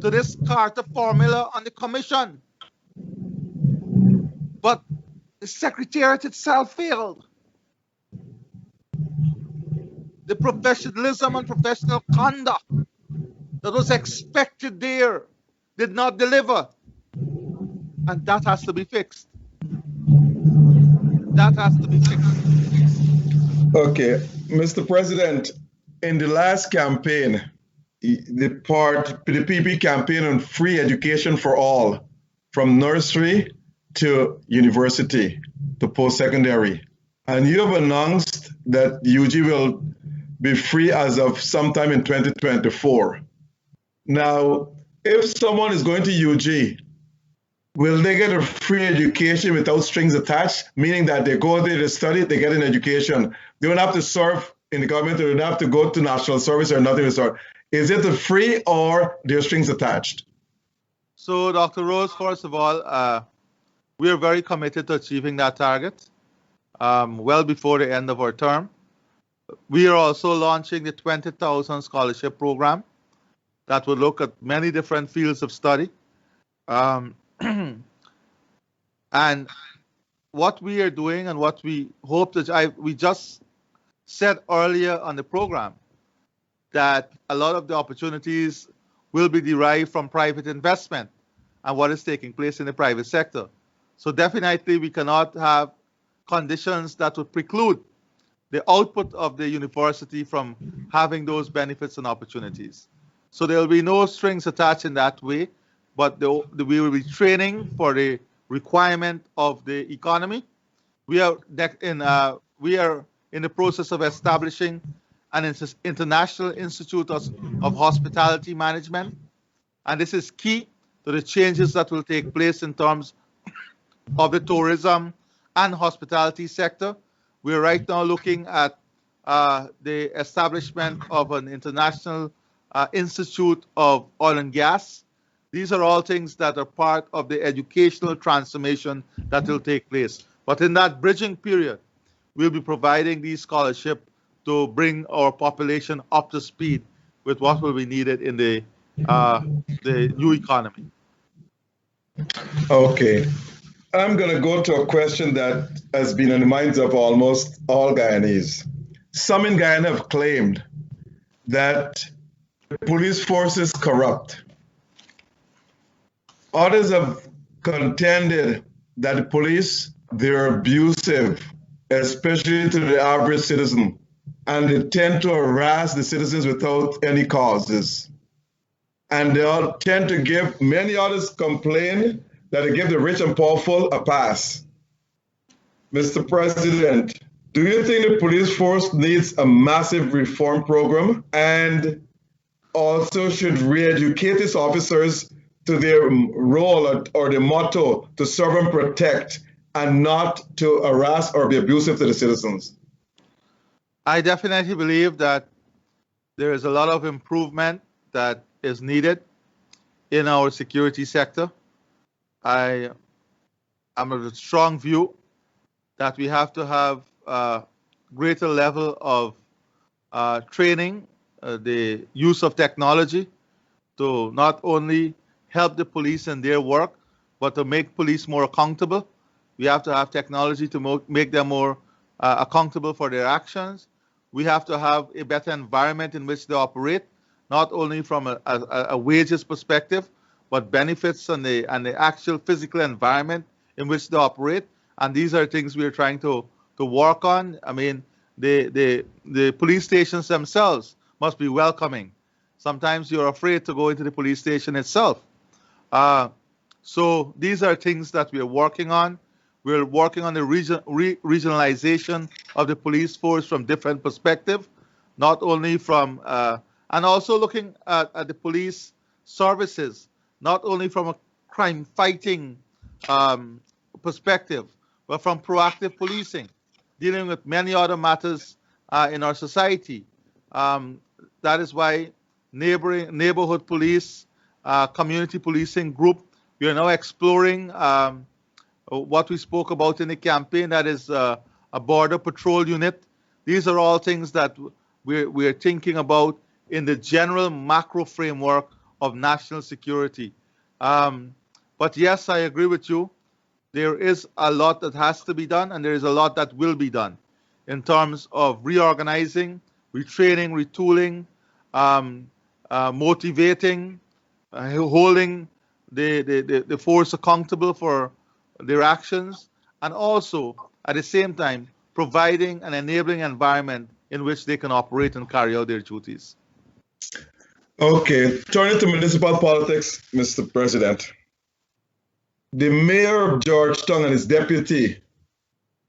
to this Carter formula on the commission. But the Secretariat itself failed. The professionalism and professional conduct that was expected there did not deliver. And that has to be fixed. That has to be fixed. Okay, Mr. President, in the last campaign, the PP campaign on free education for all, from nursery to university to post-secondary, and you have announced that UG will be free as of sometime in 2024. Now, if someone is going to UG, will they get a free education without strings attached? Meaning that they go there to study, they get an education. They don't have to serve in the government, they don't have to go to national service or nothing to start. Is it a free or there are strings attached? So, Dr. Rose, first of all, we are very committed to achieving that target well before the end of our term. We are also launching the 20,000 scholarship program that will look at many different fields of study. And what we are doing and what we hope that we just said earlier on the program that a lot of the opportunities will be derived from private investment and what is taking place in the private sector. So definitely we cannot have conditions that would preclude the output of the university from having those benefits and opportunities. So there will be no strings attached in that way, but we will be training for the requirement of the economy. We are in the process of establishing an international institute of hospitality management, and this is key to the changes that will take place in terms of the tourism and hospitality sector. We're right now looking at the establishment of an international institute of oil and gas. These are all things that are part of the educational transformation that will take place. But in that bridging period, we'll be providing these scholarships to bring our population up to speed with what will be needed in the new economy. Okay. I'm going to go to a question that has been in the minds of almost all Guyanese. Some in Guyana have claimed that the police force is corrupt. Others have contended that the police, they're abusive, especially to the average citizen, and they tend to harass the citizens without any causes. And they all tend to give, many others complain that they give the rich and powerful a pass. Mr. President, do you think the police force needs a massive reform program and also should re-educate its officers to their role or their motto to serve and protect and not to harass or be abusive to the citizens? I definitely believe that there is a lot of improvement that is needed in our security sector. I am of a strong view that we have to have a greater level of training, the use of technology to not only help the police in their work, but to make police more accountable. We have to have technology to make them more accountable for their actions. We have to have a better environment in which they operate, not only from a wages perspective, but benefits and the actual physical environment in which they operate. And these are things we are trying to work on. I mean, the police stations themselves must be welcoming. Sometimes you're afraid to go into the police station itself. So these are things that we are working on. We're working on the regionalization of the police force from different perspectives, not only from, and also looking at the police services, not only from a crime fighting perspective, but from proactive policing, dealing with many other matters in our society. That is why neighborhood police, community policing group, we are now exploring what we spoke about in the campaign, that is a border patrol unit. These are all things that we're thinking about in the general macro framework of national security. But yes, I agree with you. There is a lot that has to be done, and there is a lot that will be done in terms of reorganizing, retraining, retooling, motivating, holding the force accountable for their actions, and also at the same time providing an enabling environment in which they can operate and carry out their duties. Okay, turning to municipal politics, Mr. President. The mayor of Georgetown and his deputy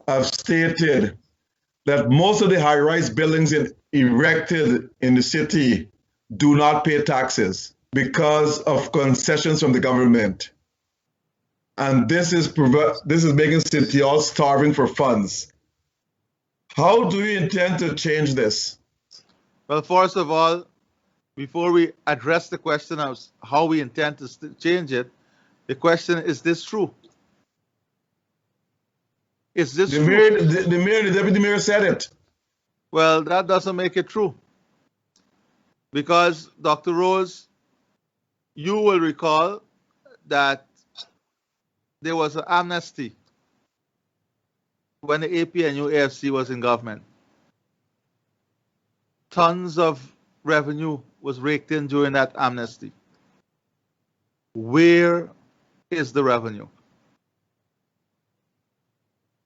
have stated that most of the high-rise buildings erected in the city do not pay taxes because of concessions from the government. And this is making City Hall starving for funds. How do you intend to change this? Well, first of all, before we address the question of how we intend to change it, the question is this true? Is this the true? Mayor, the mayor and the deputy mayor said it. Well, that doesn't make it true. Because, Dr. Rose, you will recall that there was an amnesty when the APNU AFC was in government. Tons of revenue was raked in during that amnesty. Where is the revenue?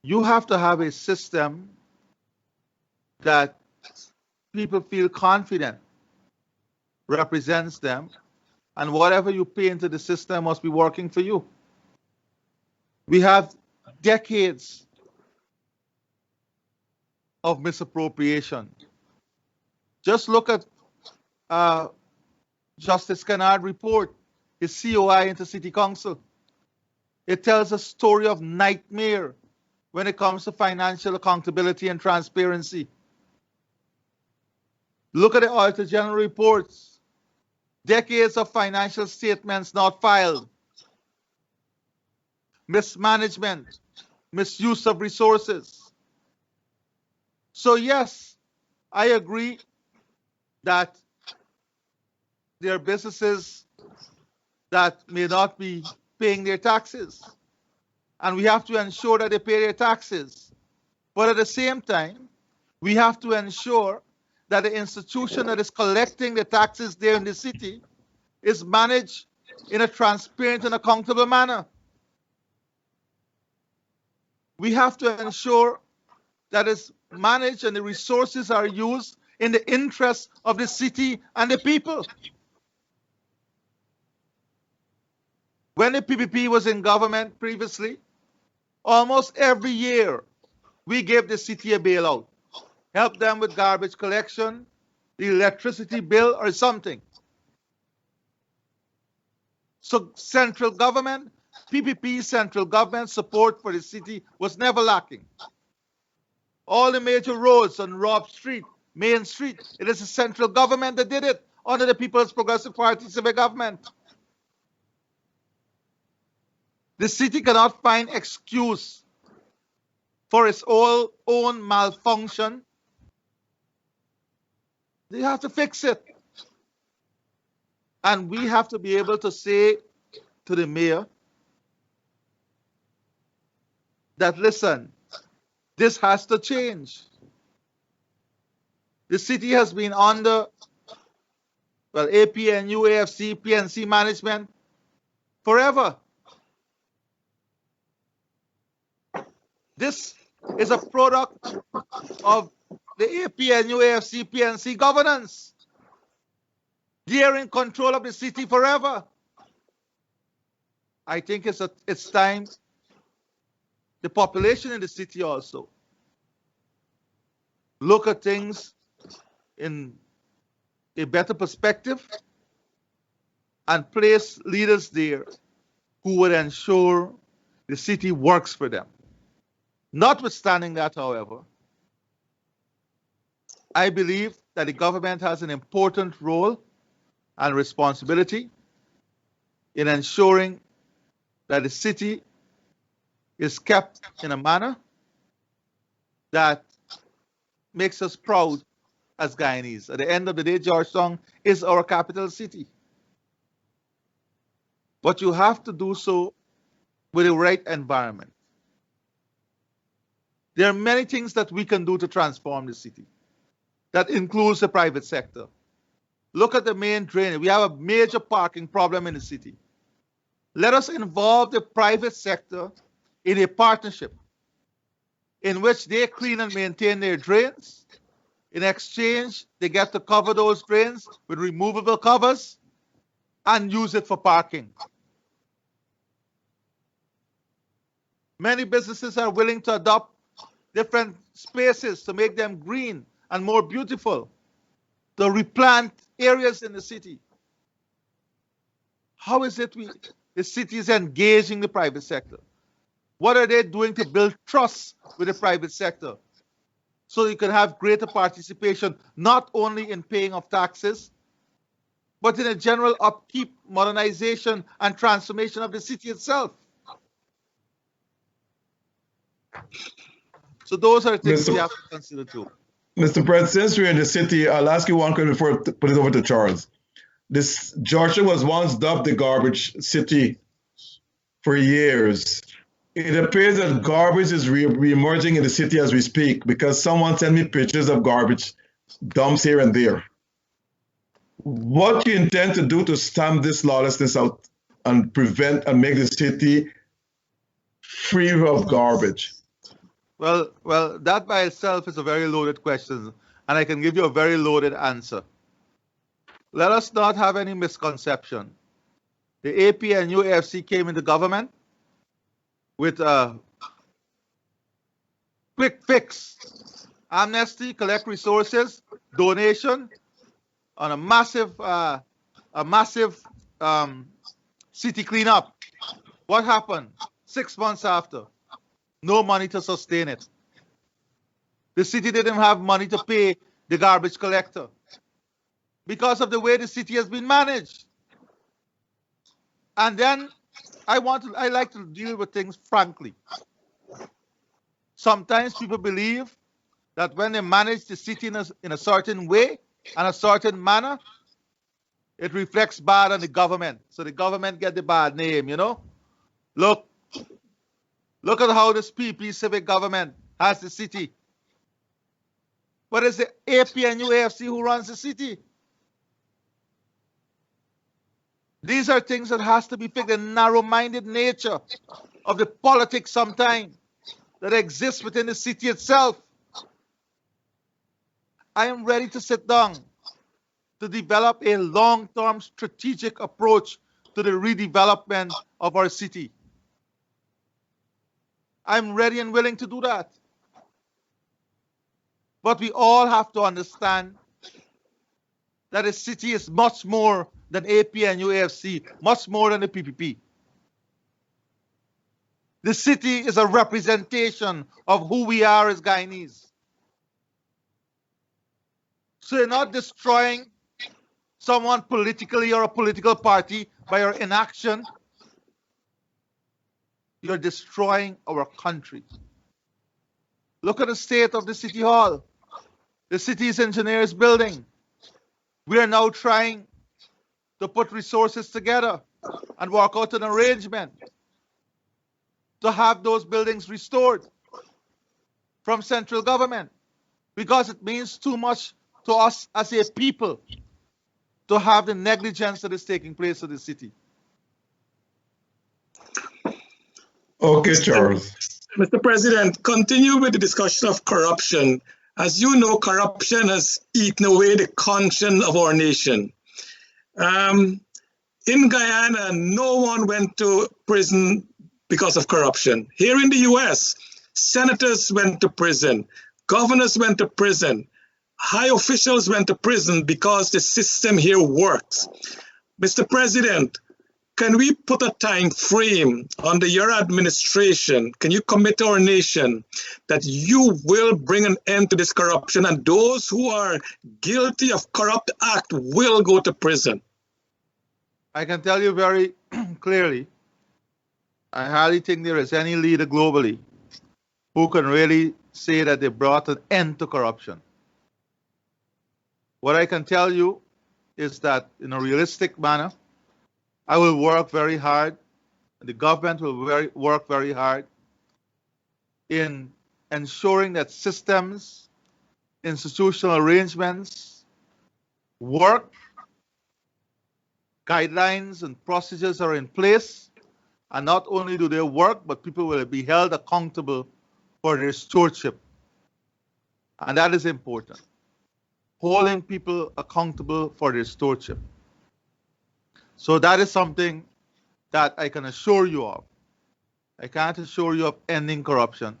You have to have a system that people feel confident represents them, and whatever you pay into the system must be working for you. We have decades of misappropriation. Just look at Justice Kennard report, his COI into City Council. It tells a story of nightmare when it comes to financial accountability and transparency. Look at the Auditor General reports. Decades of financial statements not filed. Mismanagement, misuse of resources. So yes, I agree that there are businesses that may not be paying their taxes, and we have to ensure that they pay their taxes. But at the same time, we have to ensure that the institution that is collecting the taxes there in the city is managed in a transparent and accountable manner. We have to ensure that it's managed and the resources are used in the interest of the city and the people. When the PPP was in government previously, almost every year we gave the city a bailout, help them with garbage collection, the electricity bill, or something. So central government, PPP central government support for the city was never lacking. All the major roads on Robb Street, Main Street, it is the central government that did it under the People's Progressive Party civil government. The city cannot find excuse for its own malfunction. They have to fix it. And we have to be able to say to the mayor that, listen, this has to change. The city has been under, well, APNU, AFC, PNC management forever. This is a product of the APNU, AFC, PNC governance. They are in control of the city forever. I think it's time the population in the city also look at things in a better perspective and place leaders there who would ensure the city works for them. Notwithstanding that, however, I believe that the government has an important role and responsibility in ensuring that the city is kept in a manner that makes us proud as Guyanese. At the end of the day, Georgetown is our capital city. But you have to do so with the right environment. There are many things that we can do to transform the city. That includes the private sector. Look at the main drainage. We have a major parking problem in the city. Let us involve the private sector in a partnership in which they clean and maintain their drains. In exchange, they get to cover those drains with removable covers and use it for parking. Many businesses are willing to adopt different spaces to make them green and more beautiful, to replant areas in the city. How is it the city is engaging the private sector? What are they doing to build trust with the private sector so you can have greater participation, not only in paying of taxes, but in a general upkeep, modernization, and transformation of the city itself? So those are things we have to consider too. Mr. President, since we're in the city, I'll ask you one question before I put it over to Charles. Georgia was once dubbed the garbage city for years. It appears that garbage is re-emerging in the city as we speak because someone sent me pictures of garbage dumps here and there. What do you intend to do to stamp this lawlessness out and prevent and make the city free of garbage? Well, that by itself is a very loaded question, and I can give you a very loaded answer. Let us not have any misconception. The APNU AFC came into government with a quick fix: amnesty, collect resources, donation, on a massive city cleanup. What happened? 6 months after, no money to sustain it. The city didn't have money to pay the garbage collector because of the way the city has been managed. And then I like to deal with things frankly. Sometimes people believe that when they manage the city in a certain way and a certain manner, it reflects bad on the government. So the government get the bad name, you know? Look at how this PP civic government has the city. But it's the APNU AFC who runs the city. These are things that has to be fixed. The narrow-minded nature of the politics sometimes that exists within the city itself. I am ready to sit down to develop a long-term strategic approach to the redevelopment of our city. I'm ready and willing to do that. But we all have to understand that a city is much more than APNU AFC, much more than the PPP. The city is a representation of who we are as Guyanese. So you're not destroying someone politically or a political party by your inaction. You're destroying our country. Look at the state of the city hall, the city's engineers building. We are now trying to put resources together and work out an arrangement to have those buildings restored from central government, because it means too much to us as a people to have the negligence that is taking place in the city. Okay, Charles. Mr. President, continue with the discussion of corruption. As you know, corruption has eaten away the conscience of our nation. In Guyana, no one went to prison because of corruption. Here in the US, senators went to prison, governors went to prison, high officials went to prison because the system here works. Mr. President, can we put a time frame under your administration? Can you commit to our nation that you will bring an end to this corruption and those who are guilty of corrupt act will go to prison? I can tell you very clearly, I hardly think there is any leader globally who can really say that they brought an end to corruption. What I can tell you is that in a realistic manner, I will work very hard, and the government will work very hard in ensuring that systems, institutional arrangements work, guidelines and procedures are in place And not only do they work, but people will be held accountable for their stewardship. And that is important. Holding people accountable for their stewardship. So that is something that I can assure you of. I can't assure you of ending corruption,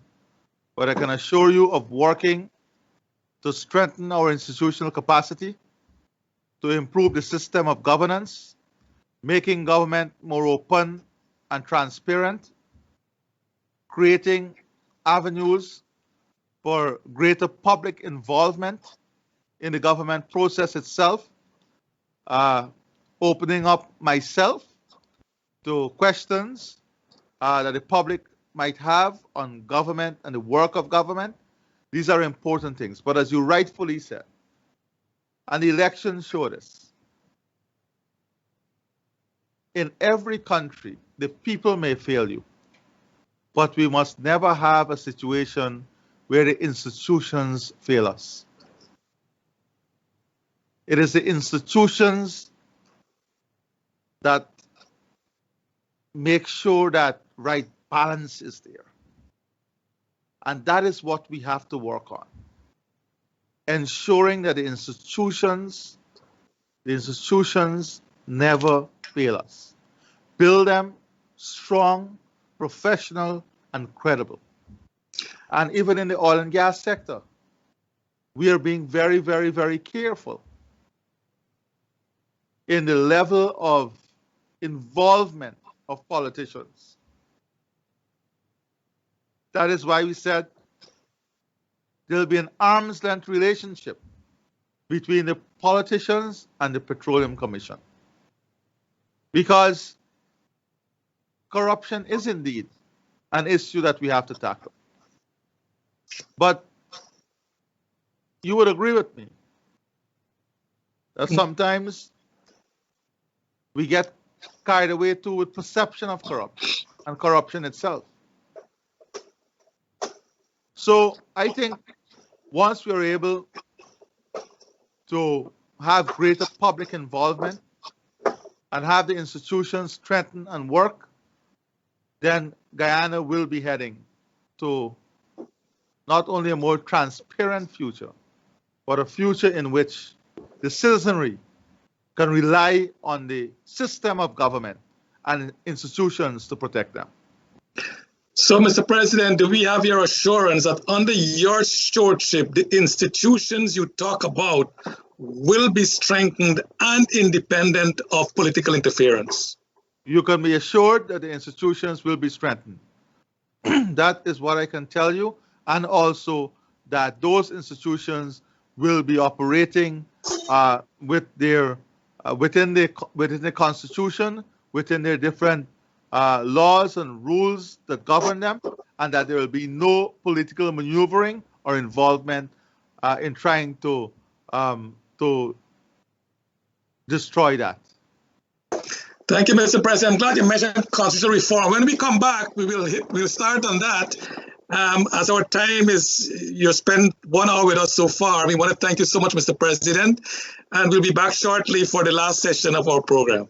but I can assure you of working to strengthen our institutional capacity, to improve the system of governance, making government more open and transparent, creating avenues for greater public involvement in the government process itself, opening up myself to questions that the public might have on government and the work of government. These are important things. But as you rightfully said, and the elections showed us, in every country, the people may fail you, but we must never have a situation where the institutions fail us. It is the institutions that make sure that right balance is there. And that is what we have to work on. Ensuring that the institutions never fail us. Build them strong, professional, and credible. And even in the oil and gas sector, we are being very, very, very careful in the level of involvement of politicians. That is why we said there'll be an arm's length relationship between the politicians and the Petroleum Commission. Because corruption is indeed an issue that we have to tackle. But you would agree with me that sometimes we get carried away too with perception of corruption and corruption itself. So I think once we are able to have greater public involvement and have the institutions strengthen and work, then Guyana will be heading to not only a more transparent future, but a future in which the citizenry can rely on the system of government and institutions to protect them. So, Mr. President, do we have your assurance that under your stewardship, the institutions you talk about will be strengthened and independent of political interference? You can be assured that the institutions will be strengthened. That is what I can tell you. And also that those institutions will be operating with their within the Constitution, within their different laws and rules that govern them, and that there will be no political maneuvering or involvement in trying to destroy that. Thank you, Mr. President. I'm glad you mentioned constitutional reform. When we come back, we'll start on that. As our time is, you spent 1 hour with us so far. We want to thank you so much, Mr. President, and we'll be back shortly for the last session of our program.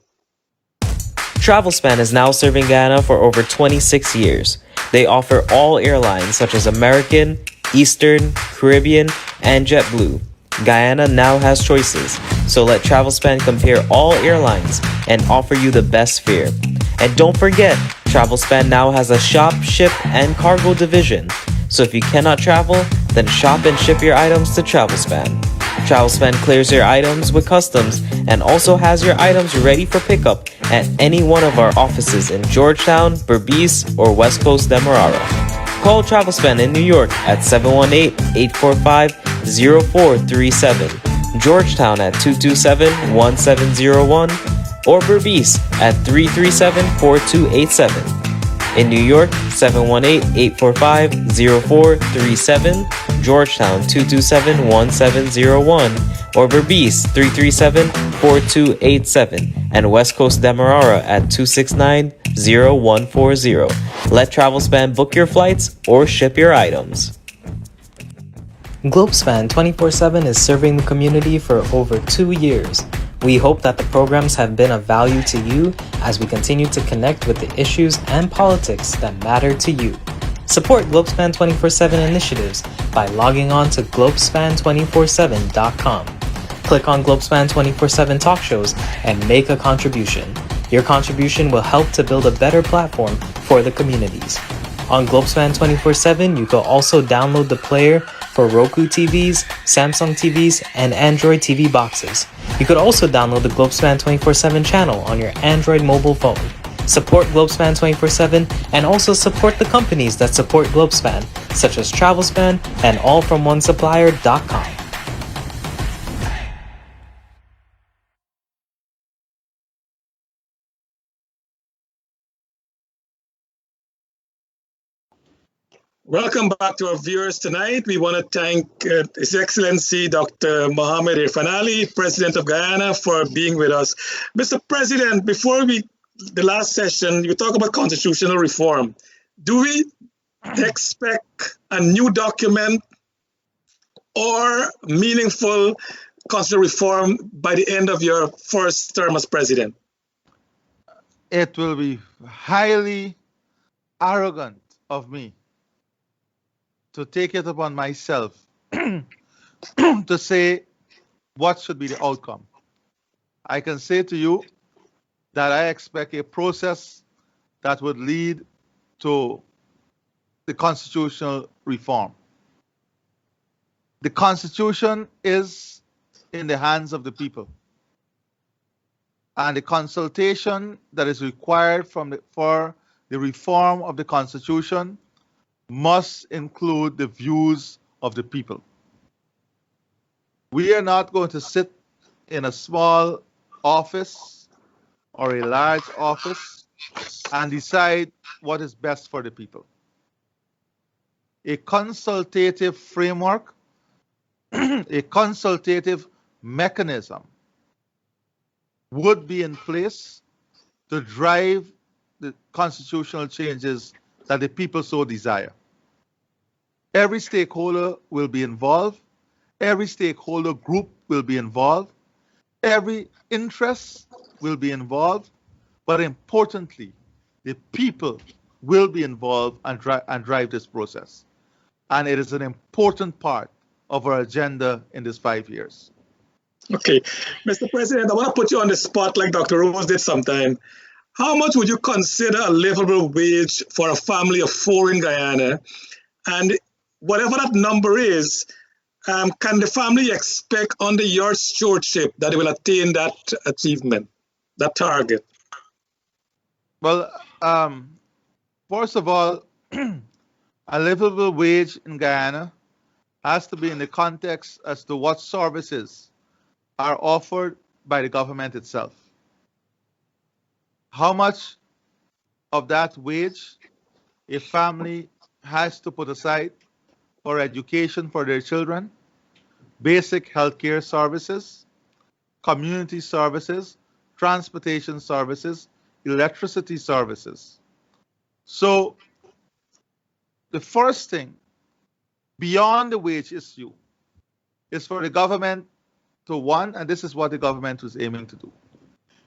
Travelspan is now serving Guyana for over 26 years. They offer all airlines such as American, Eastern, Caribbean, and JetBlue. Guyana now has choices, so let Travelspan compare all airlines and offer you the best fare. And don't forget, Travelspan now has a shop, ship, and cargo division. So if you cannot travel, then shop and ship your items to Travelspan. Travelspan clears your items with customs and also has your items ready for pickup at any one of our offices in Georgetown, Berbice, or West Coast Demerara. Call Travelspan in New York at 718-845-0437, Georgetown at 227-1701, or Berbice at 337-4287. In New York, 718-845-0437, Georgetown 227-1701, or Berbice 337-4287, and West Coast Demerara at 269-0140. Let Travelspan book your flights or ship your items. Globespan 24/7 is serving the community for over 2 years. We hope that the programs have been of value to you as we continue to connect with the issues and politics that matter to you. Support Globespan 24/7 initiatives by logging on to globespan247.com. Click on Globespan 24/7 talk shows and make a contribution. Your contribution will help to build a better platform for the communities. On Globespan 24/7, you can also download the player for Roku TVs, Samsung TVs, and Android TV boxes. You could also download the Globespan 24/7 channel on your Android mobile phone. Support Globespan 24/7 and also support the companies that support Globespan, such as Travelspan and allfromonesupplier.com. Welcome back to our viewers tonight. We want to thank His Excellency Dr. Mohammed Irfaan Ali, President of Guyana, for being with us. Mr. President, the last session, you talk about constitutional reform. Do we expect a new document or meaningful constitutional reform by the end of your first term as president? It will be highly arrogant of me to take it upon myself to say what should be the outcome. I can say to you that I expect a process that would lead to the constitutional reform. The Constitution is in the hands of the people, and the consultation that is required for the reform of the Constitution must include the views of the people. We are not going to sit in a small office or a large office and decide what is best for the people. A consultative framework, a consultative mechanism would be in place to drive the constitutional changes that the people so desire. Every stakeholder will be involved. Every stakeholder group will be involved. Every interest will be involved. But importantly, the people will be involved and drive this process. And it is an important part of our agenda in this 5 years. Okay. Mr. President, I want to put you on the spot like Dr. Rose did sometime. How much would you consider a livable wage for a family of 4 in Guyana? And whatever that number is, can the family expect under your stewardship that it will attain that achievement, that target? Well, first of all, a livable wage in Guyana has to be in the context as to what services are offered by the government itself. How much of that wage a family has to put aside for education for their children, basic healthcare services, community services, transportation services, electricity services. So the first thing beyond the wage issue is for the government to, one, and this is what the government was aiming to do,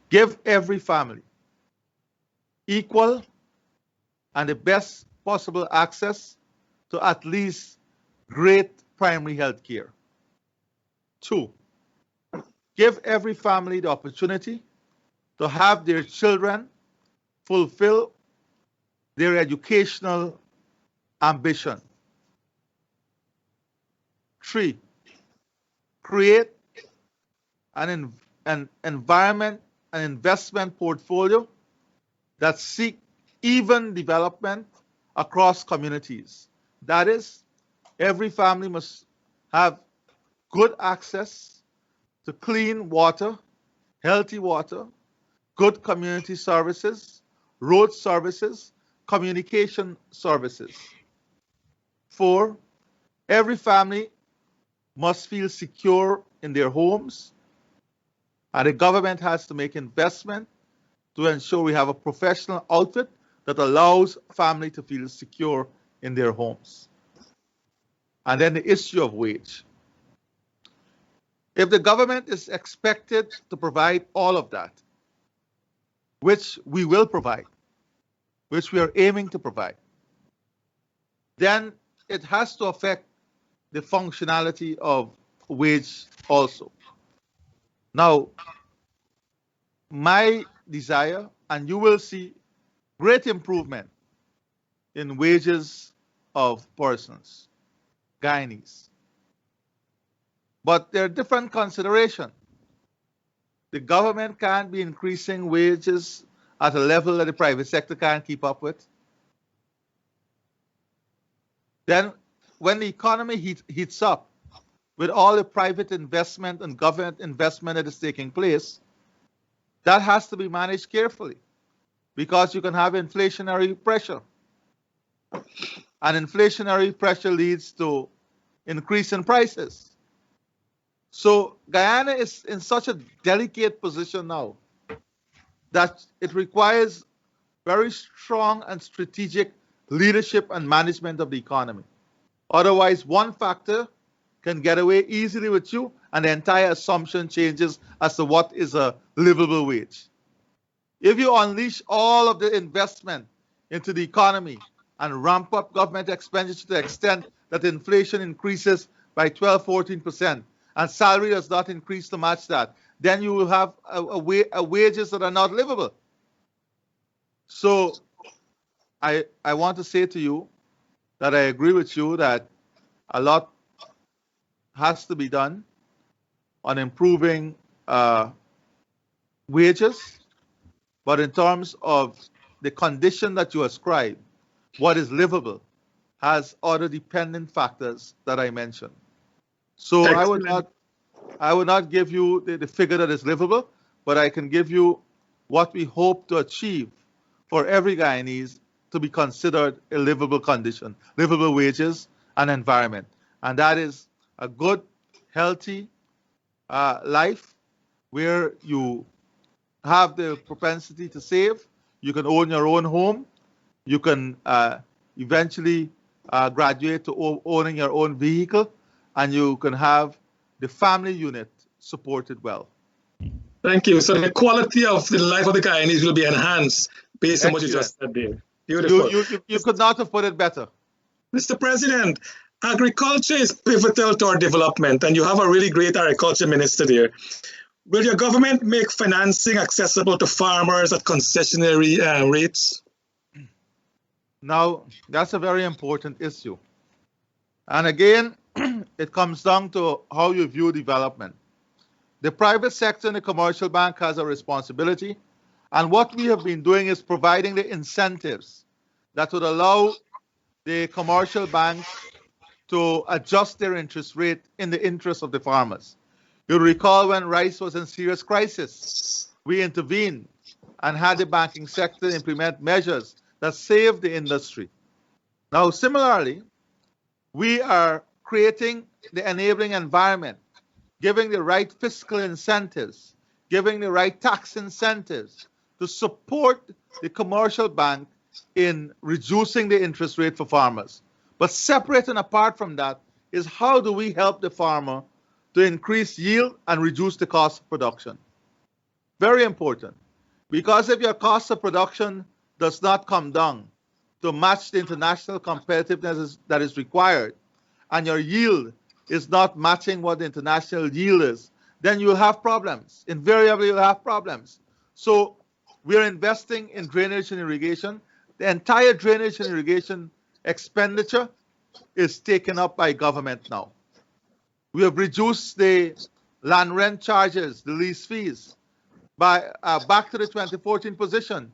give every family equal and the best possible access to at least great primary health care. 2, give every family the opportunity to have their children fulfill their educational ambition. 3, create an environment, an investment portfolio that seek even development across communities. That is, every family must have good access to clean water, healthy water, good community services, road services, communication services. 4, every family must feel secure in their homes, and the government has to make investment to ensure we have a professional outfit that allows family to feel secure in their homes. And then the issue of wage. If the government is expected to provide all of that, which we will provide, which we are aiming to provide, then it has to affect the functionality of wage also. Now, my desire, and you will see great improvement in wages of persons, Guyanese. But there are different considerations. The government can't be increasing wages at a level that the private sector can't keep up with. Then when the economy heats up with all the private investment and government investment that is taking place, that has to be managed carefully because you can have inflationary pressure. And inflationary pressure leads to increase in prices. So Guyana is in such a delicate position now that it requires very strong and strategic leadership and management of the economy. Otherwise, one factor can get away easily with you and the entire assumption changes as to what is a livable wage. If you unleash all of the investment into the economy and ramp up government expenditure to the extent that inflation increases by 12, 14%, and salary does not increase to match that, then you will have wages that are not livable. So I want to say to you that I agree with you that a lot has to be done on improving wages, but in terms of the condition that you ascribe, what is livable has other dependent factors that I mentioned. So I would not give you the figure that is livable, but I can give you what we hope to achieve for every Guyanese to be considered a livable condition, livable wages and environment. And that is a good, healthy life where you have the propensity to save, you can own your own home, you can eventually graduate to owning your own vehicle, and you can have the family unit supported well. Thank you. So the quality of the life of the Guyanese will be enhanced based on what you just said there. Beautiful. You could not have put it better. Mr. President, agriculture is pivotal to our development, and you have a really great agriculture minister there. Will your government make financing accessible to farmers at concessionary rates? Now, that's a very important issue. And again, it comes down to how you view development. The private sector and the commercial bank has a responsibility. And what we have been doing is providing the incentives that would allow the commercial banks to adjust their interest rate in the interest of the farmers. You'll recall when rice was in serious crisis, we intervened and had the banking sector implement measures that saved the industry. Now, similarly, we are creating the enabling environment, giving the right fiscal incentives, giving the right tax incentives to support the commercial bank in reducing the interest rate for farmers. But separate and apart from that is how do we help the farmer to increase yield and reduce the cost of production? Very important, because if your cost of production does not come down to match the international competitiveness that is required, and your yield is not matching what the international yield is, then you'll have problems. Invariably, you'll have problems. So we're investing in drainage and irrigation. The entire drainage and irrigation expenditure is taken up by government now. We have reduced the land rent charges, the lease fees, by back to the 2014 position.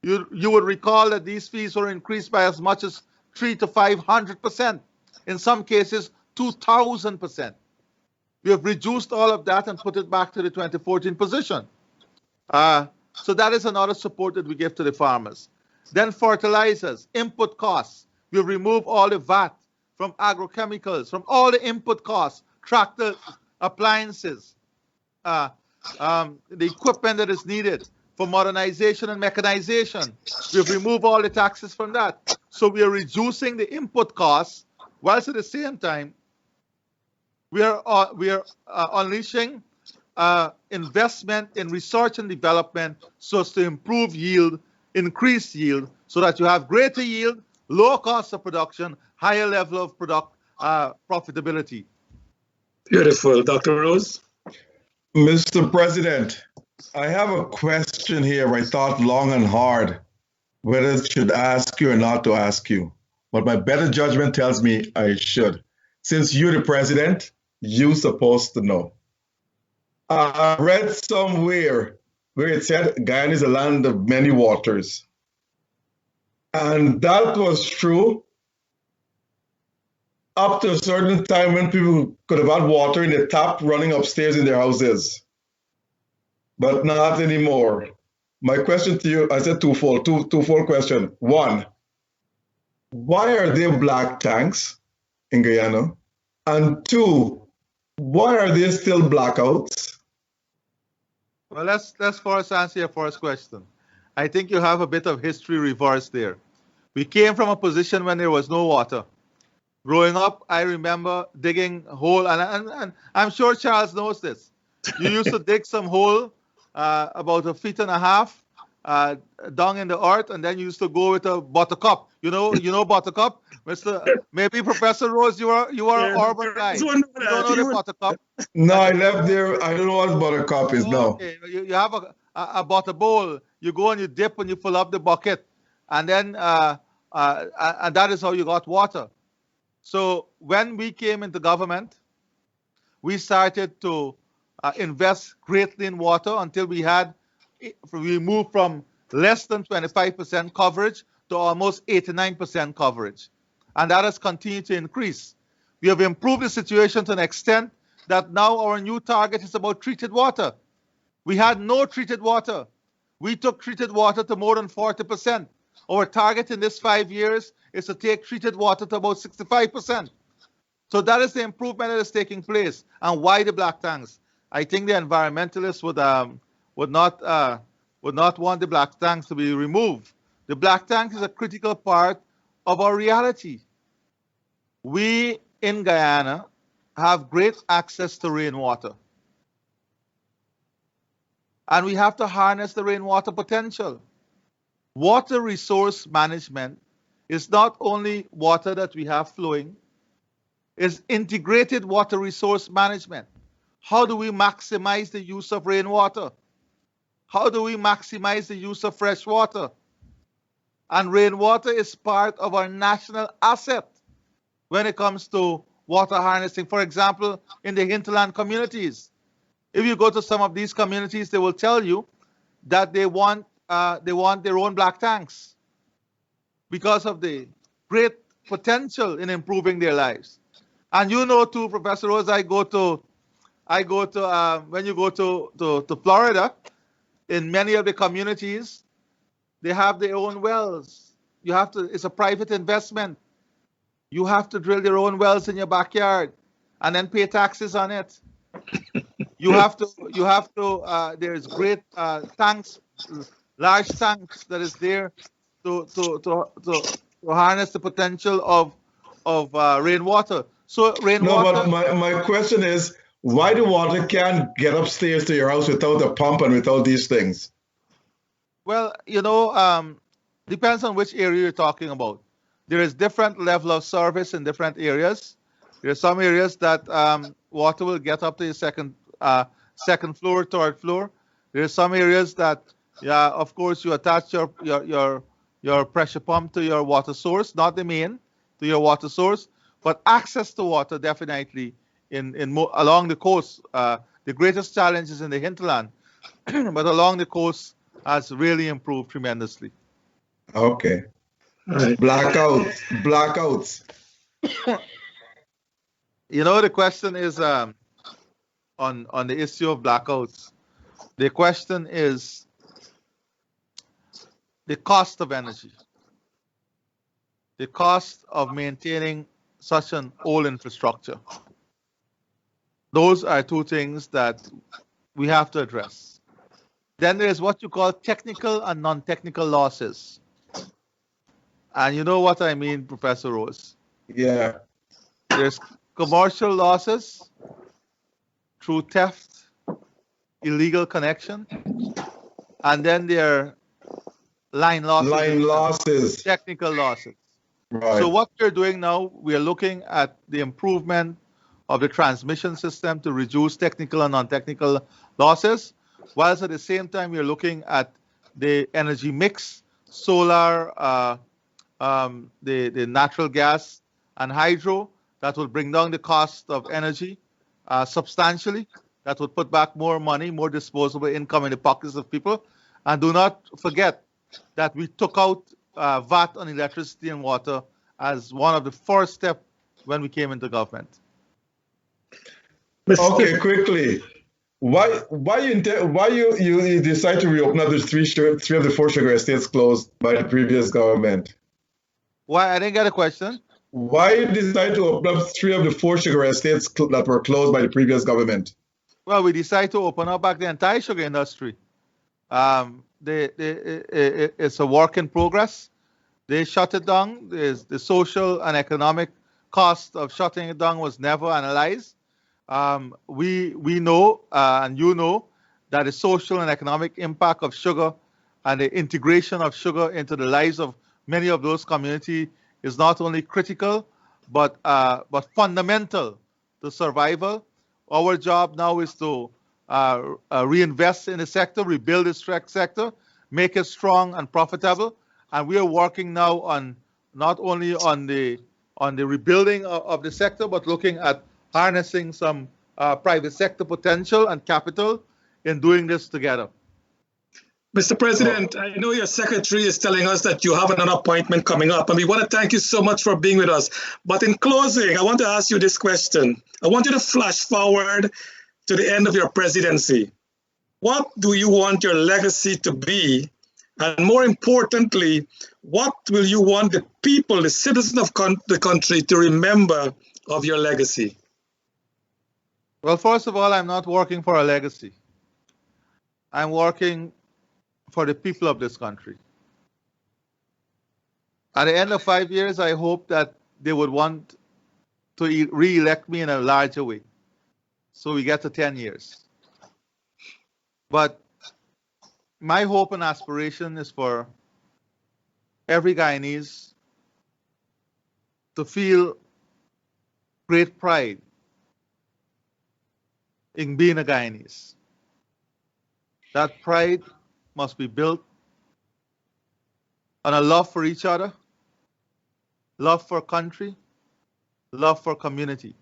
You would recall that these fees were increased by as much as 300 to 500%. In some cases, 2,000%. We have reduced all of that and put it back to the 2014 position. So that is another support that we give to the farmers. Then fertilizers, input costs. We have removed all the VAT from agrochemicals, from all the input costs, tractor, appliances, the equipment that is needed for modernization and mechanization. We've removed all the taxes from that. So we are reducing the input costs, whilst at the same time We are unleashing investment in research and development so as to improve yield, increase yield, so that you have greater yield, lower cost of production, higher level of profitability. Beautiful. Dr. Rose? Mr. President, I have a question here. I thought long and hard whether I should ask you or not to ask you, but my better judgment tells me I should. Since you're the president, you're supposed to know. I read somewhere where it said Guyana is a land of many waters. And that was true up to a certain time when people could have had water in the tap running upstairs in their houses, but not anymore. My question to you, I said twofold question. One, why are there black tanks in Guyana? And two, why are there still blackouts? Well, let's first answer your first question. I think you have a bit of history reverse there. We came from a position when there was no water. Growing up, I remember digging a hole, and I'm sure Charles knows this. You used to dig some hole about 1.5 feet down in the earth, and then you used to go with a buttercup. You know buttercup, Maybe Professor Rose, you are an urban guy. You don't know the buttercup. No, I left there. I don't know what buttercup is now. Okay, you have a butter bowl. You go and you dip and you fill up the bucket, and then and that is how you got water. So when we came into government, we started to invest greatly in water until we moved from less than 25% coverage to almost 89% coverage. And that has continued to increase. We have improved the situation to an extent that now our new target is about treated water. We had no treated water. We took treated water to more than 40%. Our target in this 5 years is to take treated water to about 65%. So that is the improvement that is taking place. And why the black tanks? I think the environmentalists would not want the black tanks to be removed. The black tank is a critical part of our reality. We in Guyana have great access to rainwater. And we have to harness the rainwater potential. Water resource management is not only water that we have flowing, it's integrated water resource management. How do we maximize the use of rainwater? How do we maximize the use of fresh water? And rainwater is part of our national asset when it comes to water harnessing. For example, in the hinterland communities, if you go to some of these communities, they will tell you that they want their own black tanks because of the great potential in improving their lives. And you know too, Professor Rose, when you go to Florida, in many of the communities, they have their own wells. It's a private investment. You have to drill your own wells in your backyard and then pay taxes on it. There's great tanks, large tanks that is there to harness the potential of rainwater. So rainwater. No, but my question is, why the water can't get upstairs to your house without a pump and without these things? Well, depends on which area you're talking about. There is different level of service in different areas. There are some areas that water will get up to the second floor, third floor. There are some areas that, of course, you attach your pressure pump to your water source, not the main, to your water source, but access to water definitely along the coast. The greatest challenge is in the hinterland, but along the coast has really improved tremendously. Okay. Right. Blackouts. The question is on the issue of blackouts. The question is the cost of energy, the cost of maintaining such an old infrastructure. Those are two things that we have to address. Then there's what you call technical and non-technical losses. And you know what I mean, Professor Rose? Yeah. There's commercial losses through theft, illegal connection, and then there are line losses, Line losses. technical losses. Right. So what we're doing now, we are looking at the improvement of the transmission system to reduce technical and non-technical losses, whilst at the same time we are looking at the energy mix, solar, the natural gas and hydro that will bring down the cost of energy substantially. That would put back more money, more disposable income in the pockets of people. And do not forget that we took out VAT on electricity and water as one of the first steps when we came into government. Okay, quickly. Why you decide to reopen up the three of the four sugar estates closed by the previous government? Why? I didn't get a question. Why you decide to open up three of the four sugar estates that were closed by the previous government? Well, we decided to open up back the entire sugar industry. It's a work in progress. They shut it down. The social and economic cost of shutting it down was never analyzed. We know, and you know, that the social and economic impact of sugar and the integration of sugar into the lives of many of those communities is not only critical, but fundamental to survival. Our job now is to reinvest in the sector, rebuild the sector, make it strong and profitable. And we are working now on not only on the rebuilding of the sector, but looking at harnessing some private sector potential and capital in doing this together. Mr. President, I know your secretary is telling us that you have another appointment coming up, and we want to thank you so much for being with us. But in closing, I want to ask you this question. I want you to flash forward to the end of your presidency. What do you want your legacy to be? And more importantly, what will you want the people, the citizens of the country to remember of your legacy? Well, first of all, I'm not working for a legacy. I'm working for the people of this country. At the end of 5 years, I hope that they would want to re-elect me in a larger way. So we get to 10 years. But my hope and aspiration is for every Guyanese to feel great pride in being a Guyanese. That pride must be built on a love for each other, love for country, love for community.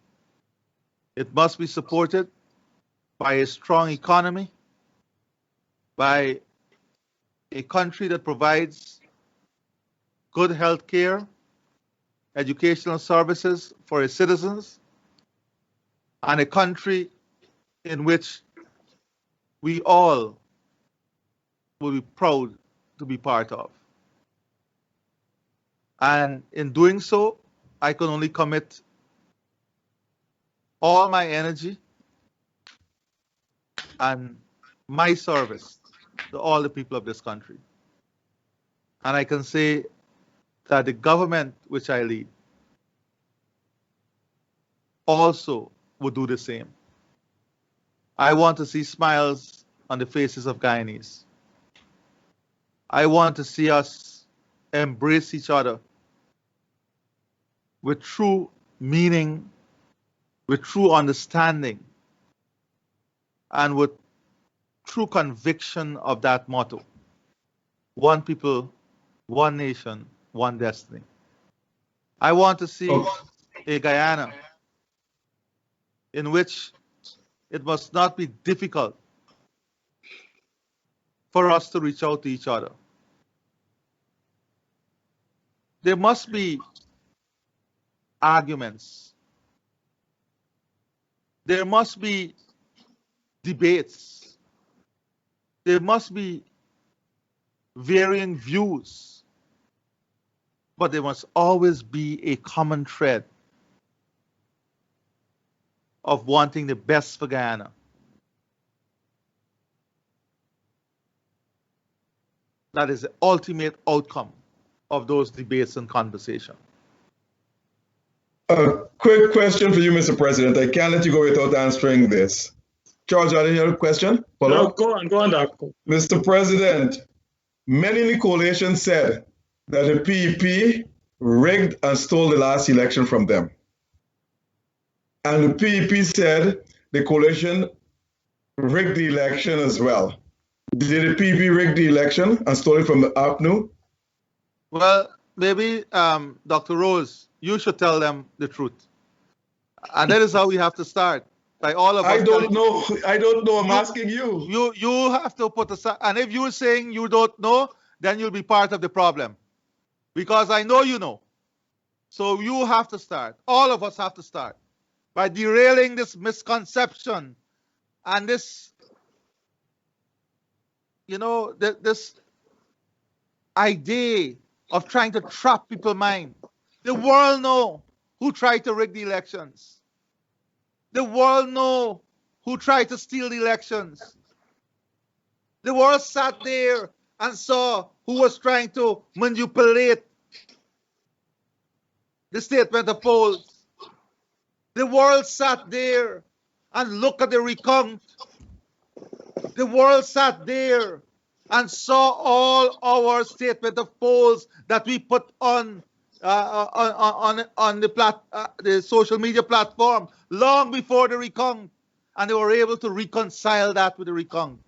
It must be supported by a strong economy, by a country that provides good health care, educational services for its citizens, and a country in which we all will be proud to be part of. And in doing so, I can only commit all my energy and my service to all the people of this country. And I can say that the government which I lead also would do the same. I want to see smiles on the faces of Guyanese. I want to see us embrace each other with true meaning, with true understanding, and with true conviction of that motto: one people, one nation, one destiny. I want to see a Guyana in which it must not be difficult for us to reach out to each other. There must be arguments. There must be debates. There must be varying views. But there must always be a common thread of wanting the best for Guyana. That is the ultimate outcome of those debates and conversation. Quick question for you, Mr. President. I can't let you go without answering this. Charles, are you have a question? Follow? No, go on, Doc. Mr. President, many in the coalition said that the PPP rigged and stole the last election from them. And the PPP said the coalition rigged the election as well. Did the PPP rig the election and stole it from the APNU? Well, maybe Dr. Rose, you should tell them the truth. And that is how we have to start. By all of us. I don't know. I'm asking you. You have to put aside. And if you're saying you don't know, then you'll be part of the problem. Because I know you know. So you have to start. All of us have to start by derailing this misconception and this, this idea of trying to trap people's mind. The world know who tried to rig the elections. The world know who tried to steal the elections. The world sat there and saw who was trying to manipulate the statement of polls. The world sat there and looked at the recount. The world sat there and saw all our statement of polls that we put on the social media platform long before the recount, and they were able to reconcile that with the recount.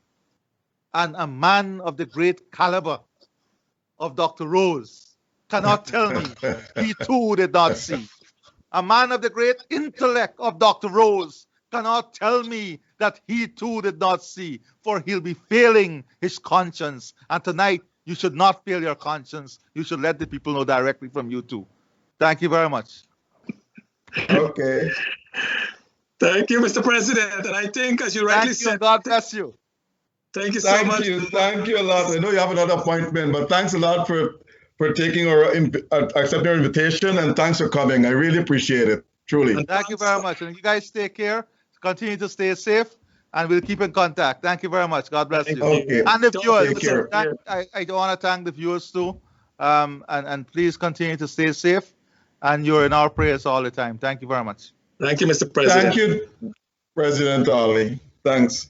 And a man of the great caliber of Dr. Rose cannot tell me he too did not see. A man of the great intellect of Dr. Rose cannot tell me that he too did not see, for he'll be failing his conscience. And tonight, you should not fail your conscience. You should let the people know directly from you too. Thank you very much. Okay. Thank you, Mr. President. And I think, as you rightly said, God bless you. Thank you so much. Thank you a lot. I know you have another appointment, but thanks a lot for taking accepting our invitation, and thanks for coming. I really appreciate it. Truly. And thank you very much. And you guys take care. Continue to stay safe, and we'll keep in contact. Thank you very much. God bless you. Okay. And the viewers, Take care. I want to thank the viewers too. And please continue to stay safe. And you're in our prayers all the time. Thank you very much. Thank you, Mr. President. Thank you, President Ali. Thanks.